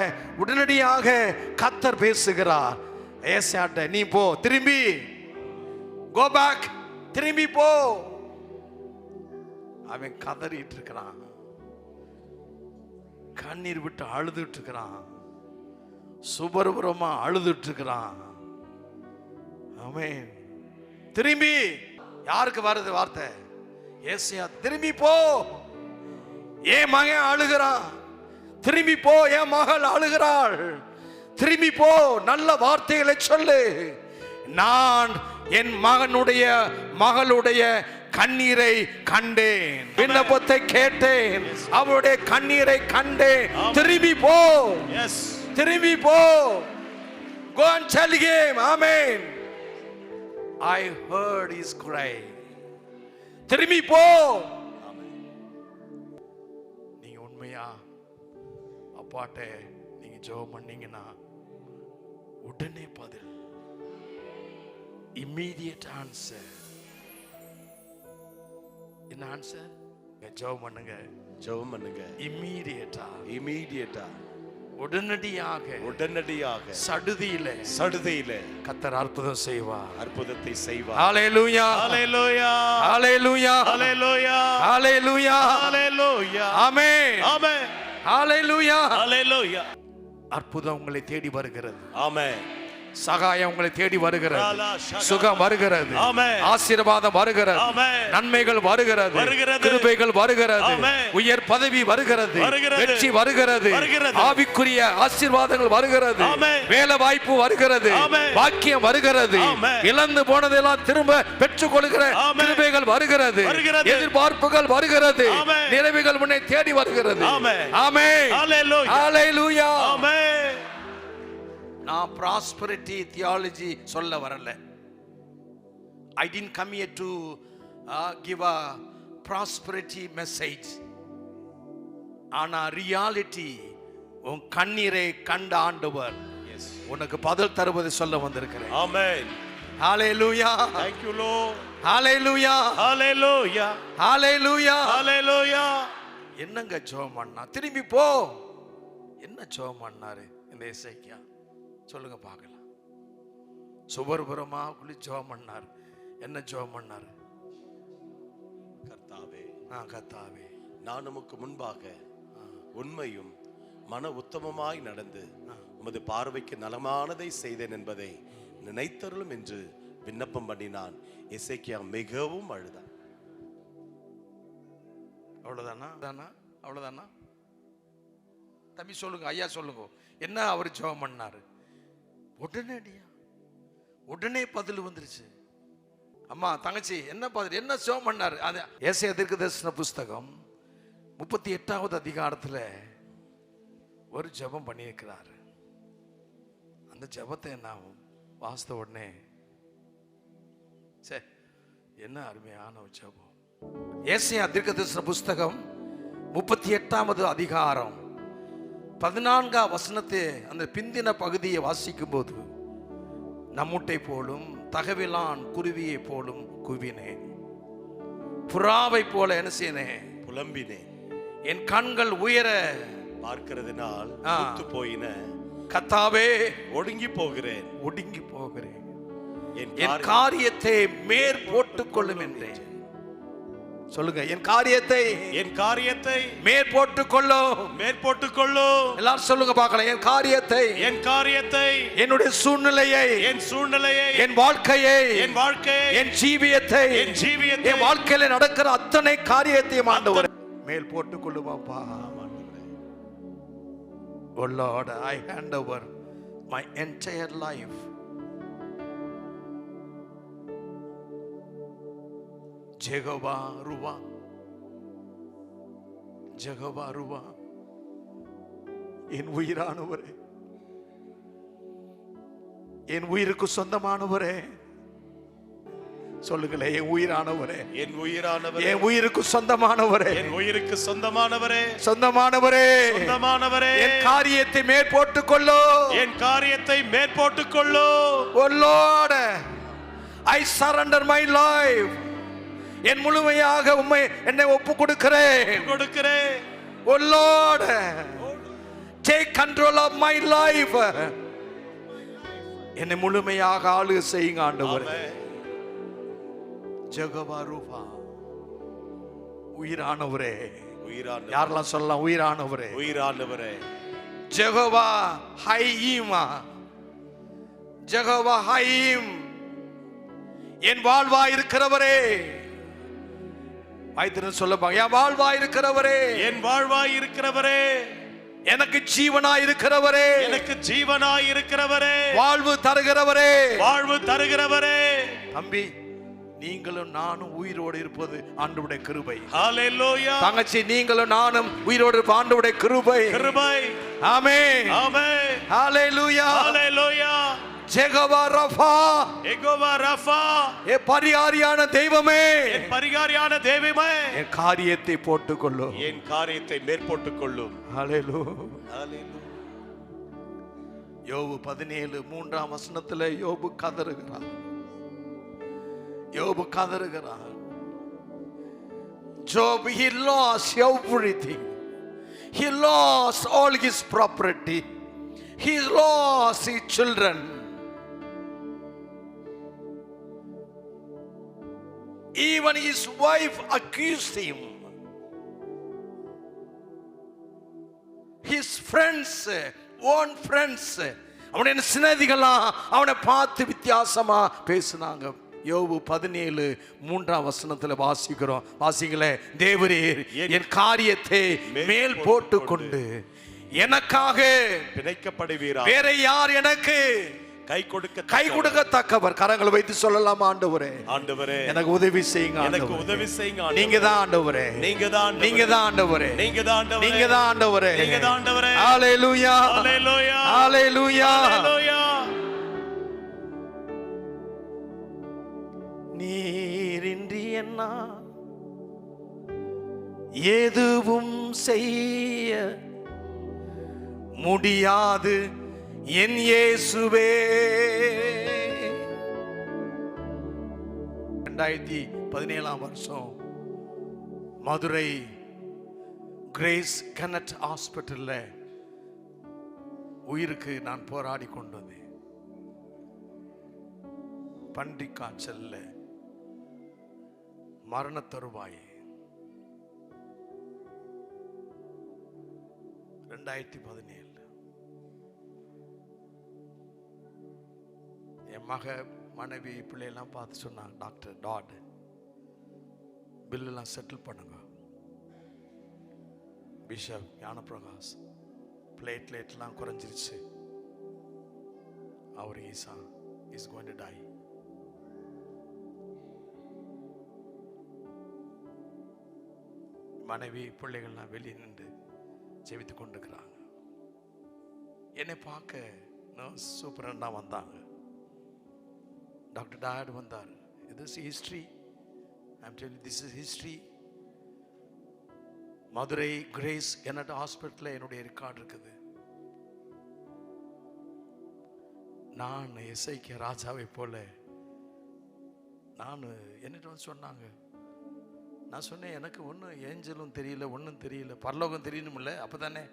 உடனடியாக கர்த்தர் பேசுகிறார் ஏசாயாட்ட, நீ போ, திரும்பி கோ பேக், திரும்பி போ. அவன் கதறிட்டு இருக்கிறான், கண்ணீர் விட்டு அழுதுட்டு இருக்கிறான், சுபரபுரமா அழுதுட்டு இருக்கிறான். ஆமென். திரும்பி யாருக்கு வருது வார்த்தை? ஏசாயா, திரும்பி போ, என் மகன் அழுகிறான், திரும்பி போ, என் மகள் அழுகிறாள், திரும்பி போ, நல்ல வார்த்தைகளை சொல்லு. நான் என் மகளுடைய கண்ணீரை கண்டேன், விண்ணப்பத்தை கேட்டேன், அவருடைய கண்ணீரை கண்டேன். திரும்பி போ, எஸ், திரும்பி போ. Go and tell him, amen, I heard his cry. திரும்பி போ. நீங்க உண்மையா அப்பாட்ட நீங்க ஜெபம் பண்ணீங்கன்னா உடனே பதில், immediate answer. என்ன ஆன்சர்? ஜெபம் பண்ணுங்க, ஜெபம் பண்ணுங்க. இம்மீடியட்டா உடனடியாக சடுதியில கர்த்தர் அற்புதம் செய்வார், அற்புதத்தை செய்வார். ஹல்லேலூயா, ஹல்லேலூயா, ஹல்லேலூயா, ஹல்லேலூயா, ஹல்லேலூயா, ஹல்லேலூயா. ஆமென், ஆமென், ஹல்லேலூயா. ஹல்லேலூயா. அற்புதம் உங்களை தேடி வருகிறது. ஆமென். சகாயம் உங்களை தேடி வருகிறது, சுகம் வருகிறது, ஆசீர்வாதம் வருகிறது, நன்மைகள் வருகிறது, கிருபைகள் வருகிறது, உயர் பதவி வருகிறது, வெற்றி வருகிறது, ஆவிக்குரிய ஆசீர்வாதங்கள் வருகிறது, வேலை வாய்ப்பு வருகிறது, பாக்கியம் வருகிறது, இழந்து போனதெல்லாம் திரும்ப பெற்றுக் கொள்கிற கிருபைகள் வருகிறது, எதிர்பார்ப்புகள் வருகிறது, நிறைவுகள் உன்னை தேடி வருகிறது. ஆமென், ஹல்லேலூயா. நான் ப்ராஸ்பரிட்டி தியாலஜி சொல்ல வரல. I didn't come here to give a prosperity message. ஆனா ரியாலிட்டி, உன் கண்ணீரை கண்ட ஆண்டவர் உனக்கு பதில் தருவதை சொல்ல வந்திருக்கிறேன். ஆமென். ஹalleluya. Thank you Lord. Hallelujah. Hallelujah. Hallelujah. Hallelujah. என்னங்க ஜெபம் பண்ணா? திரும்பி போ. என்ன ஜெபம் பண்ணாரு இந்த எசேக்கியா? சொல்லுங்க பார்க்கலாம். சுவர்புறமா குளி ஜெபம் பண்ணார். என்ன ஜெபம் பண்ணார்? கர்த்தாவே, கர்த்தாவே, நான் உமக்கு முன்பாக உண்மையும் மன உத்தமமாய் நடந்து உமது பார்வைக்கு நலமானதை செய்தேன் என்பதை நினைத்தருளும் என்று விண்ணப்பம் பண்ணினான். எசேக்கியா மிகவும் அழுதான். அவ்வளவுதானா? அவ்வளவுதானா? தம்பி சொல்லுங்க, ஐயா சொல்லுங்க, என்ன அவர் ஜெபம் பண்ணாரு? உடனே பதில் வந்துருச்சு. அம்மா, தங்கச்சி, என்ன பதில், என்ன ஜெபம் பண்ணாரு? அது ஏசாயா தீர்க்கதரிசன புஸ்தகம் 38வது அதிகாரத்தில் ஒரு ஜெபம் பண்ணியிருக்கிறாரு. அந்த ஜெபத்தை நான் வாசித்த உடனே, சே, என்ன அருமையான ஒரு ஜெபம். ஏசாயா தீர்க்கதரிசன புஸ்தகம் 38வது அதிகாரம் 14 வசனத்தை அந்த பிந்தின பகுதியை வாசிக்கும் போது, நம்முட்டை போலும் தகவிலான் குருவியை போலும் குவினேன், புறாவை போல என்ன செய்யனேன், புலம்பினேன். என் கண்கள் உயர பார்க்கிறதுனால் போயின. கர்த்தாவே, ஒடுங்கி போகிறேன். என் காரியத்தை மேற் போட்டுக் கொள்ளும் என்றேன். சொல்லுங்க, என் காரியத்தை மேற்போட்டுக் கொள்ளும். எல்லாரும் சொல்லுங்க பார்க்கலாம். என் காரியத்தை என்னுடைய சூழ்நிலையை, என் வாழ்க்கையை, என் ஜீவியத்தை, என் வாழ்க்கையில நடக்கிற அத்தனை காரியத்தையும் ஆண்டவர் மேல் போட்டுக் கொள்ளுவாப்பா. Oh Lord, I hand over my entire life. Jehovah ருவா, என் உயிரானவரே, என் உயிருக்கு சொந்தமானவரே, சொல்லுங்களே, என் உயிரானவரே, என் உயிருக்கு சொந்தமானவரே, சொந்தமானவரே, என் காரியத்தை மேற்போட்டுக் கொள்ளோ. Oh Lord, I surrender my life. என் முழுமையாக உம்மை என்னை ஒப்பு கொடுக்கிறேன். Oh Lord, take control of my life. என்னை முழுமையாக ஆளுகை செய்யுங்க ஆண்டவரே. ஜெகோவா ரூபா, உயிரானவரே. யாரெல்லாம் சொல்லலாம்? உயிரானவரே. ஜெகோவா ஹயீம், என் வாழ்வா இருக்கிறவரே. வாய்த்திரன் சொல்லப்பாங்க, என் வாழ்வா இருக்கிறவரே, எனக்கு ஜீவனா இருக்கிறவரே, வாழ்வு தருகிறவரே. தம்பி, நீங்களும் நானும் உயிரோடு இருப்பது ஆண்டவருடைய கிருபை. ஹalleluya. தங்கச்சி, நீங்களும் நானும் உயிரோடு இருப்பது ஆண்டவருடைய கிருபை. ஆமென். ஹalleluya. ஜெகோவா ரஃபா, ஏ பரிகாரியான தெய்வமே, என் காரியத்தை போட்டுக்கொள்ளும், என் காரியத்தை மேற்போட்டுக்கொள்ளும். ஹalleluya. யோபு 17:3 வசனத்தில் யோபு கதறுகிறார். Job, he lost everything. He lost all his property. He lost his children. Even his wife accused him. His friends, own friends, அவனுடைய சிநேகிதர்களாம் அவனை பார்த்து வித்தியாசமா பேசினாங்க. யோபு 17:3 வசனத்துல வாசிங்களே, தேவரீர் என் காரியத்தை மேல் போட்டுக்கொண்டு எனக்காக பிணைக்கப்படுவீரா? வேற யார் எனக்கு கை கொடுக்கத்தக்கவர்? கரங்களை வைத்து சொல்லலாம், ஆண்டவரே, எனக்கு உதவி செய்யுங்க, நீங்க தான் ஆண்டவரே, நீங்க தான் ஆண்டவரே, ஹalleluya. நீரின்றி என்னால் எதுவும் செய்ய முடியாது என் இயேசுவே. 2017 வருஷம் மதுரை கிரேஸ் கனட் ஹாஸ்பிட்டல்ல உயிருக்கு நான் போராடி கொண்டு வந்தேன். பன்றி காய்ச்சல்ல மரண தருவாய். 2017 என் மனைவி பிள்ளையெல்லாம் பார்த்து சொன்னாங்க, டாக்டர் டாட் பில்லெல்லாம் செட்டில் பண்ணுங்க. பிஷப் ஞானபிரகாஷ் பிளேட்லெட்லாம் குறைஞ்சிருச்சு, அவர் இஸ் கோயிங் டு டை. மனைவி பிள்ளைகள்லாம் வெளியே நின்று ஜெபித்து கொண்டிருக்கிறாங்க. என்னை பார்க்க நர்ஸ் சூப்பரண்டா வந்தாங்க. டாக்டர் டாட் வந்தார். இது history, I'm telling this is history. Madurai Grace Kennett ஹாஸ்பிட்டலில் என்னுடைய ரெக்கார்டு இருக்குது. நான் எஸ்ஐகே ராஜாவை போல நான் என்னிட்ட வந்து சொன்னாங்க. நான் சொன்னேன், எனக்கு ஒன்றும் ஏஞ்சலும் தெரியல, ஒன்றும் தெரியல, பரலோகம் தெரியணும்ல, அப்போ தானே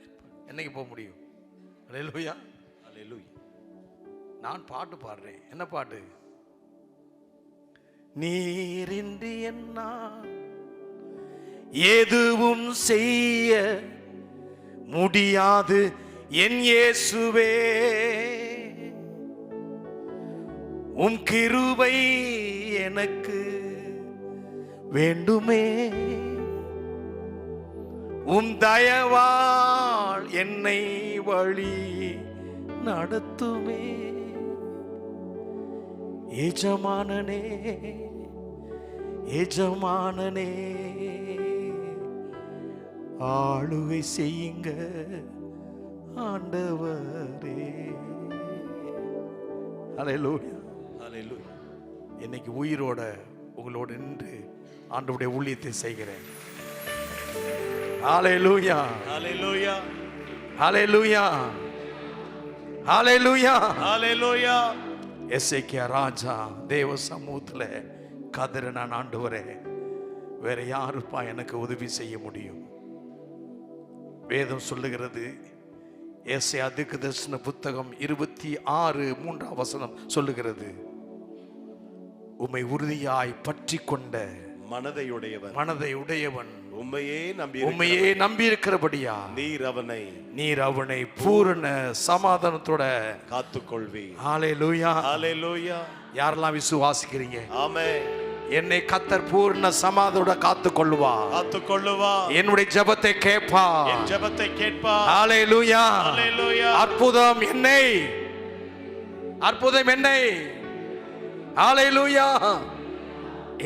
என்னைக்கு போக முடியும். அல்லேலூயா அல்லேலூயா. நான் பாட்டு பாடுறேன். என்ன பாட்டு? நீரின்றி என்னால் எதுவும் செய்ய முடியாது என் இயேசுவே, உம் கிருபை எனக்கு வேண்டுமே, உம் தயவால் என்னை வழி நடத்துமே. எஜமானனே எஜமானனே ஆளுகை செய்யுங்க ஆண்டவரே. அல்லேலூயா அல்லேலூயா. இன்னைக்கு உயிரோட உங்களோடு நின்று ஆண்டவருடைய ஊழியத்தை செய்கிறேன். ஹல்லேலூயா ஹல்லேலூயா ஹல்லேலூயா ஹல்லேலூயா ஹல்லேலூயா. எசேக்கியா ராஜா தேவ சமூகத்தில் கதற, நான் ஆண்டவரே வேற யாருப்பா எனக்கு உதவி செய்ய முடியும்? வேதம் சொல்லுகிறது, ஏசாயா தீர்க்கதரிசன புத்தகம் 26:3 சொல்லுகிறது, உம்மை உறுதியாய் பற்றி கொண்ட மனதையுடையவன் உம்மையே நம்பி இருக்கிறபடியா நீர் அவனை பூரண சமாதானத்தோட காத்துக்கொள்வீர். ஹல்லேலூயா ஹல்லேலூயா. யாரெல்லாம் விசுவாசிக்கிறீங்க? ஆமென். என்னை கர்த்தர் பூர்ண சமாதானத்தோட காத்துக்கொள்ளுவா. என்னுடைய ஜெபத்தை கேட்பா. ஹல்லேலூயா ஹல்லேலூயா. அற்புதம் என்னை ஹல்லேலூயா.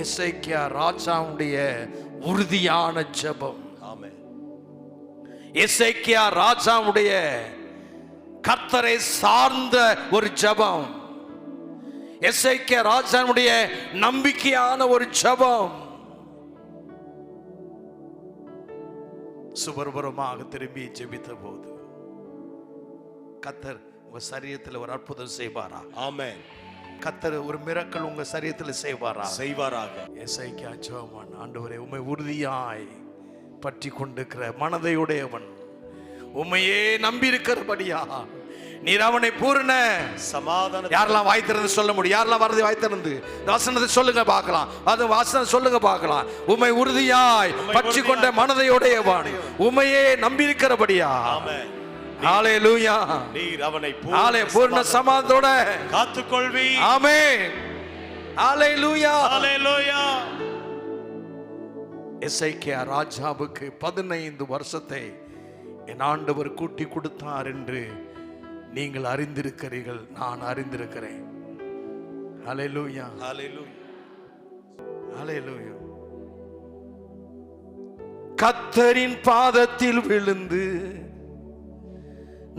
எசேக்கியா ராஜாவுடைய உறுதியான ஜெபம். ஆமென். எசேக்கியா ராஜாவுடைய கர்த்தரை சார்ந்த ஒரு ஜெபம், எசேக்கியா ராஜாவுடைய நம்பிக்கையான ஒரு ஜெபம். சுபர்பரமாக திரும்பி ஜெபித்த போது கர்த்தர் உங்க சரீரத்தில் ஒரு அற்புதம் செய்வாரா? ஆமென். கர்த்தர் ஒரு மிரக்கல் உங்க சரீரத்தில் செய்வாராக. எசேக்கியா ஜெபம், ஆண்டவரே உம்மை உறுதியாய் பற்றி கொண்டிருக்கிற மனதையுடையவன், உம்மையே நம்பி இருக்கிறபடியா நீர் அவனை பூரண சமாதானம். யாரெல்லாம் வாய் திறந்து சொல்ல முடியும்? யாரெல்லாம் வரது வாய் திறந்து வசனத்தை சொல்லுங்க பார்க்கலாம். அது வசனம் சொல்லுங்க பார்க்கலாம். உம்மை உறுதியாய் பற்றி கொண்ட மனதையுடையவன், உம்மையே நம்பி இருக்கிறபடியா. ஹல்லேலூயா. நீர் அவனை பூரண சமாதானத்தோட காத்துக்கொள்வீர். ஆமென். ஹல்லேலூயா ஹல்லேலூயா. எசேக்கியா ராஜாவுக்கு 15 வருஷத்தை என் ஆண்டவர் கூட்டி கொடுத்தார் என்று நீங்கள் அறிந்திருக்கிறீர்கள், நான் அறிந்திருக்கிறேன். ஹல்லேலூயா ஹல்லேலூயா ஹல்லேலூயா. கர்த்தரின் பாதத்தில் விழுந்து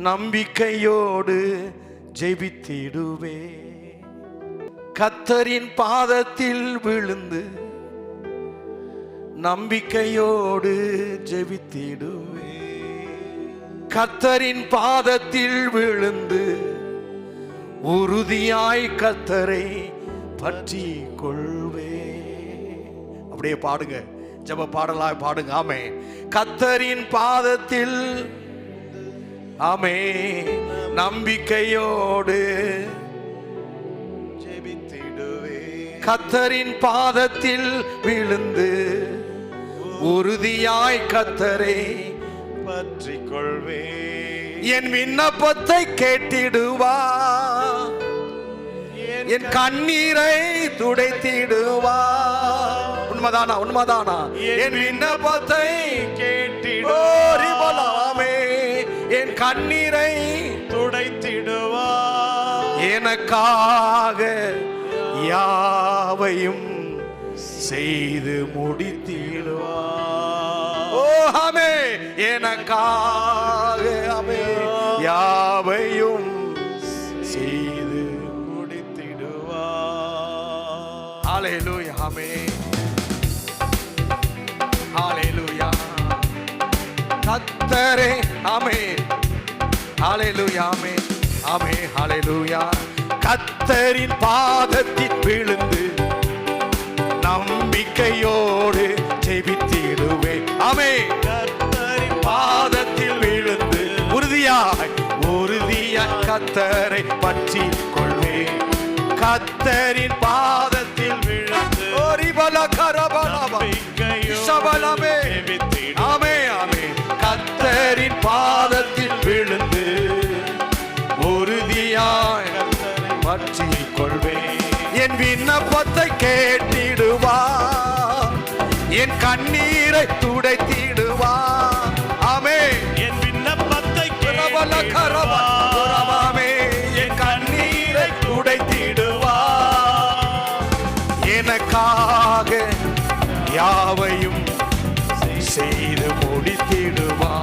நம்பிக்கையோடு ஜெபித்திடுவே. கர்த்தரின் பாதத்தில் விழுந்து நம்பிக்கையோடு ஜெபித்திடுவே. கர்த்தரின் பாதத்தில் விழுந்து உறுதியாய் கர்த்தரை பற்றி கொள்வே. அப்படியே பாடுங்க, ஜெப பாடலாய் பாடுங்க. ஆமே. கர்த்தரின் பாதத்தில் ஆமே நம்பிக்கையோடு ஜெபித்திடுவே. கர்த்தரின் பாதத்தில் விழுந்து உறுதியாய் கர்த்தரை பற்றி கொள்வே. என் விண்ணப்பத்தை கேட்டிடுவா, என் கண்ணீரை துடைத்திடுவா. உண்மைதானா? உண்மைதானா? என் விண்ணப்பத்தை கேட்டிடுவாமே, என் கண்ணீரை துடைத்திடுவா. எனக்காக யாவையும் செய்து முடித்திடுவா. ஓ ஆமே. எனக்காக ஆமே யாவையும் செய்து முடித்திடுவா. ஹல்லேலூயா. ஆமே. ஹல்லேலூயா. கர்த்தரே ஆமே. ஹல்லேலூயா. ஆமே. ஆமே. ஹல்லேலூயா. கர்த்தரின் பாதத்தில் விழுந்து நம்பிக்கையோடு ஜெபித்திடுவே. ஆமே. கர்த்தரின் பாதத்தில் விழுந்து உறுதியாய் கர்த்தரை பற்றி கொள்வே. கர்த்தரின் பாதத்தில் விழுந்து ஆமே. ஆமே. கர்த்தரின் பாதத்தில் விழுந்து உறுதியாய் பற்றி கொள்வே. என் விண்ணப்பத்தை கேட்டிடுவா, என் கண்ணீரை துடைத்திடுவா. ஆமே. என் விண்ணப்பத்தை கேட்டிடுவா, என் கண்ணீரை துடைத்திடுவா. எனக்காக யாவையும் செய்து முடித்திடுவா.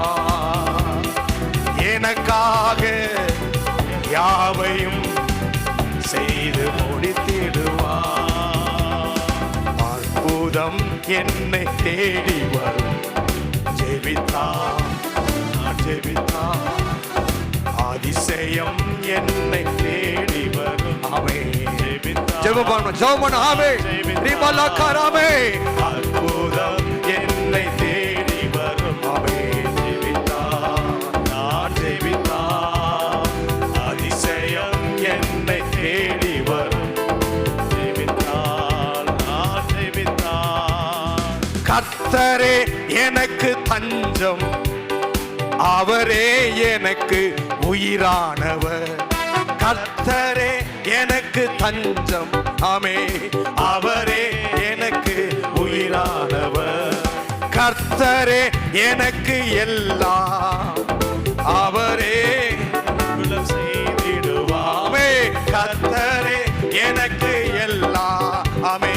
எனக்காக யாவையும் செய்து முடித்திடுவா. அற்புதம் என்னை தேடி வரும். ஜெபித்தா அதிசயம் என்னை தேடி வரும். அவே ஜெபம் ஆவே. அற்புதம் என்னை தேடி வரும். அவே ஜெபித்தா அதிசயம் என்னை தேடி வரும். கர்த்தரே எனக்கு தஞ்சம், அவரே எனக்கு உயிரானவர். கர்த்தரே எனக்கு தஞ்சம், ஆமே. அவரே எனக்கு உயிரானவர். கர்த்தரே எனக்கு எல்லாம், அவரே செய்திடுவாமே. கர்த்தரே எனக்கு எல்லாம், ஆமே.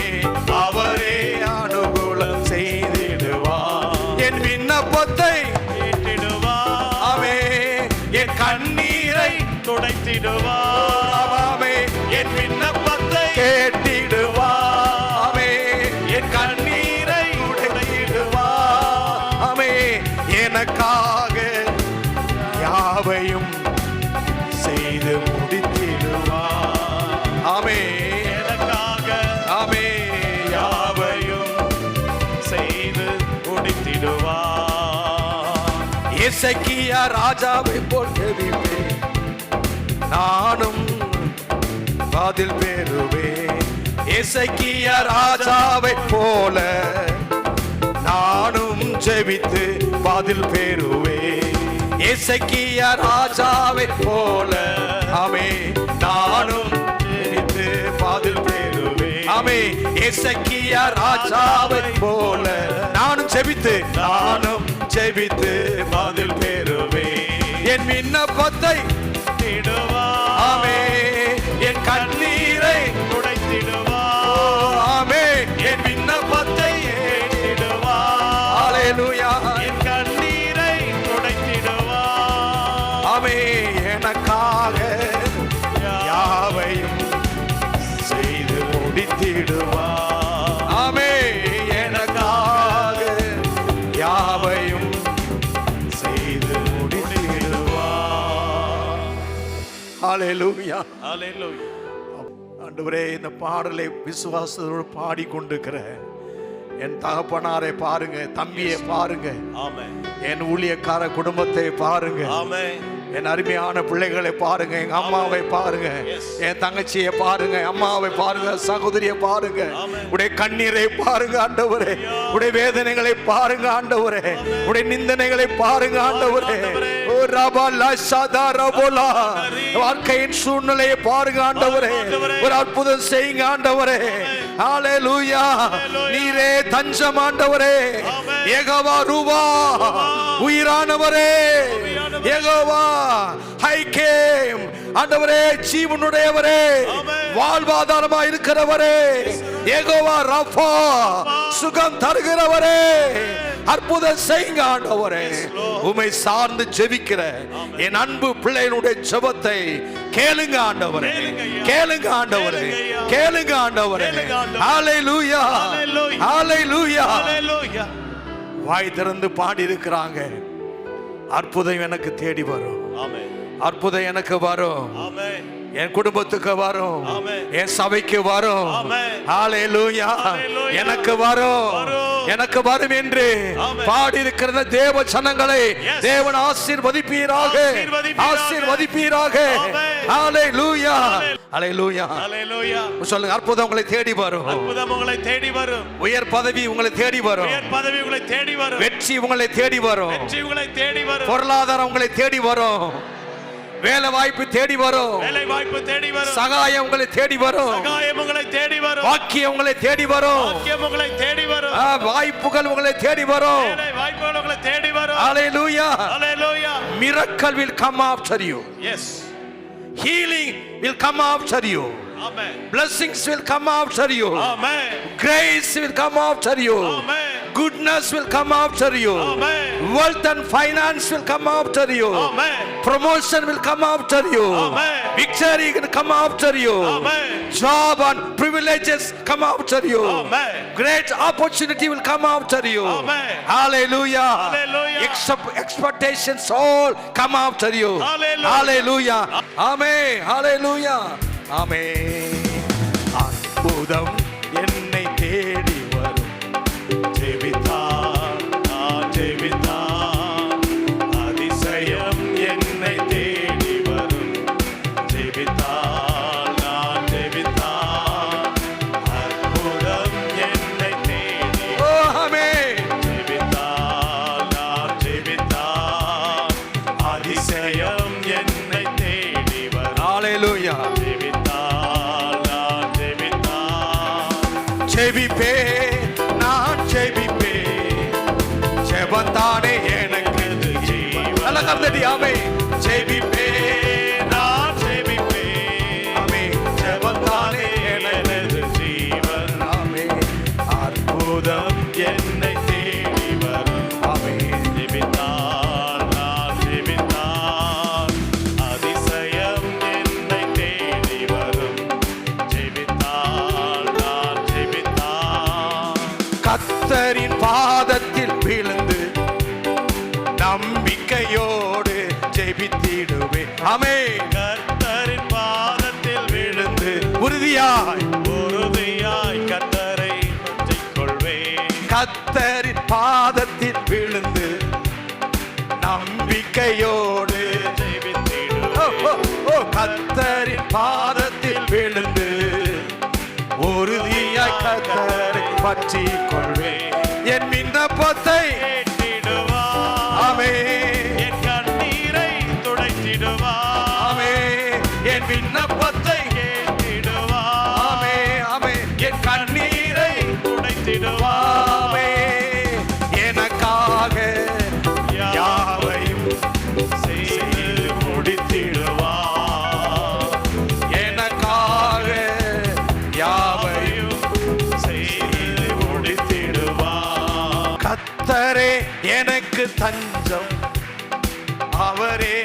அவரே அனுகூலம் செய்திடுவா. என் விண்ணப்பத்தை கேட்டிடுவா, ஆமே. என் கண்ணீரை துடைத்திடுவா, ஆமே. என் விண்ணப்பத்தை கேட்டிடுவா, ஆமே. என் கண்ணீரை துடைத்திடுவா, ஆமே. எனக்காக யாவையும் செய்து முடித்திடுவா, ஆமே. எனக்காக ஆமே யாவையும் செய்து முடித்திடுவா. எசேக்கியா ராஜாவை போல் ஜெபிப்பேன், நானும் பதில் பெறுவேன். எசேக்கியா ராஜாவை போல நானும் ஜெபித்து பதில் பெறுவேன். எசேக்கியா ராஜாவை போல, ஆமே. நானும் ஜெபித்து பதில் பெறுவேன், ஆமே. எசேக்கியா ராஜாவை போல நானும் ஜெபித்து பதில் பெறுவேன். என் விண்ணப்பத்தை திடுவா, ஆமே. என் கண்ணீரை துடைத்திடுவா, ஆமே. என் விண்ணப்பத்தை ஏற்றிடுவா, ஹல்லேலூயா. என் கண்ணீரை துடைத்திடுவா, ஆமே. எனக்காக யாவையும் செய்து முடித்திடுவார். ஆமே, எனக்காக யாவையும் செய்து முடித்திடுவார். ஹல்லேலூயா, ஹல்லேலூயா. ஆண்டவரே, இந்த பாடலை விசுவாசத்தோடு பாடிக்கொண்டிருக்கிற என் தகப்பனாரை பாருங்க, தம்பியை பாருங்க, ஆமென். என் ஊழியக்கார குடும்பத்தை பாருங்க, ஆமென். என் அருமையான பிள்ளைகளை பாருங்க, எங்க அம்மாவை பாருங்க, என் தங்கச்சியை பாருங்க, அம்மாவை பாருங்க, சகோதரியை பாருங்க, உடைய கண்ணீரை பாருங்க ஆண்டவரே, உடைய வேதனைகளை பாருங்க ஆண்டவரே, உடைய நிந்தனைகளை பாருங்க ஆண்டவரே. ஓ ரபா லஷதா ரபோலா, வாழ்க்கையின் சூழ்நிலையை பாருங்க ஆண்டவரே, ஒரு அற்புதம் செய்யுங்க ஆண்டவரே. ஹல்லேலூயா, நீரே தஞ்சம் ஆண்டவரே, யெகோவா ரூவா, உயிரானவரே, யெகோவா ஹைகேம் ஆண்டவரே, ஜீவனுடையவரே, வாழ்வாதாரமா இருக்கிறவரே, யெகோவா ரஃபா, சுகம் தருகிறவரே, அற்புதம் செய்யுங்க ஆண்டவரே. உம்மை சார்ந்து ஜெபிக்கிற என் அன்பு பிள்ளைகளுடைய ஜெபத்தை கேளுங்க ஆண்டவரே, கேளுங்க ஆண்டவரே, கேளுங்க ஆண்டவரே. ஹல்லேலூயா, ஹல்லேலூயா. வாய் திறந்து பாடி இருக்கிறாங்க, அற்புதம் எனக்கு தேடி வரும், அற்புதம் எனக்கு வரும், என் குடும்பத்துக்கு வரும், என் சபைக்கு வரும். ஹல்லேலூயா, எனக்கு வரும், எனக்கு வரும் என்று பாடி இருக்கிற தேவ ஜனங்களை தேவன் ஆசீர்வதிப்பீராக, ஆசீர்வதிப்பீராக. ஹல்லேலூயா, ஹல்லேலூயா, ஹல்லேலூயா. சொல்லுங்க, அற்புதம் உங்களை தேடி வரும், அற்புதம் உங்களை தேடி வரும், உயர் பதவி உங்களை தேடி வரும், உயர் பதவி உங்களை தேடி வரும், வெற்றி உங்களை தேடி வரும், வெற்றி உங்களை தேடி வரும், பொருளாதாரம் உங்களை தேடி வரும், வேலை வாய்ப்பு தேடி வரும், வேலை வாய்ப்பு தேடி வரும், சகாயம் உங்களை தேடி வரும், சகாயம் உங்களை தேடி வரும், வாக்கியம் உங்களை தேடி வரும், வாக்கியம் உங்களை தேடி வரும், வாய்ப்புகள் உங்களை தேடி வரும், வேலை வாய்ப்புகள் உங்களை தேடி வரும். ஹல்லேலூயா, ஹல்லேலூயா. Miracle will come after you. Yes. Healing will come after you. Amen. Blessings will come after you. Amen. Grace will come after you. Amen. Goodness will come after you. Amen. Wealth and finance will come after you. Amen. Promotion will come after you. Amen. Victory will come after you. Amen. Job and privileges come after you. Amen. Great opportunity will come after you. Amen. Hallelujah. Hallelujah. Expectations all come after you. Hallelujah. Hallelujah. Amen. Hallelujah. Amen. அற்புதம் என்னை தேடி வரும், ஜெபித்தார் நான் ஜெபித்தார், அதிசயம் என்னை தேடி வரும், ஜெபித்தார் நான் ஜெபித்தார், அற்புதம் என்னை தேடி ஜெபித்தார் நான் ஜெபித்தார், அதிசயம் என்னை தேடி வரும். ஹல்லேலூயா. ஜெபிப்பே நான் ஜெபிப்பே, ஜெபத்தானே எனக்கு ஜீவன். நல்ல கர்த்தடி ஆமே. ஜெபிப்பே நான் ஜெபிப்பே, ஆமே, ஜெபத்தானே எனது ஜீவன். ஆமே, அற்புதம் என்னை தேடி வரும். ஆமே, ஜெபித்தார் நான் ஜெபித்தார், அதிசயம் என்னை தேடி வரும், ஜெபித்தார் நான் ஜெபித்தார். கர்த்தரின் பாதத்தில் விழுந்து நம்பிக்கையோடு ஜெபித்திடுவே. ஆமென். கர்த்தரின் பாதத்தில் விழுந்து உறுதியாய் கர்த்தரை பற்றிக் கொள்வேன். கர்த்தரின் பாதத்தில் விழுந்து நம்பிக்கையோடு கர்த்தரின் பாதத்தில் விழுந்து உறுதியாய் கர்த்தரை பற்றிக் கொள்வேன். என் விண்ணப்பத்தை கேட்டிடுவார். ஆமென். என் கண்ணீரை துடைத்திடுவார். ஆமென். என் விண்ணப்பத்தை கேட்டிடுவார். ஆமென். ஆமென். என் கண்ணீரை துடைத்திடுவார். ஆமென். எனக்காக யாவையும் செய்து முடித்திடுவார். எனக்காக யாவையும் செய்து முடித்திடுவார். கர்த்தரே எனக்கு தஞ்சம், அவரே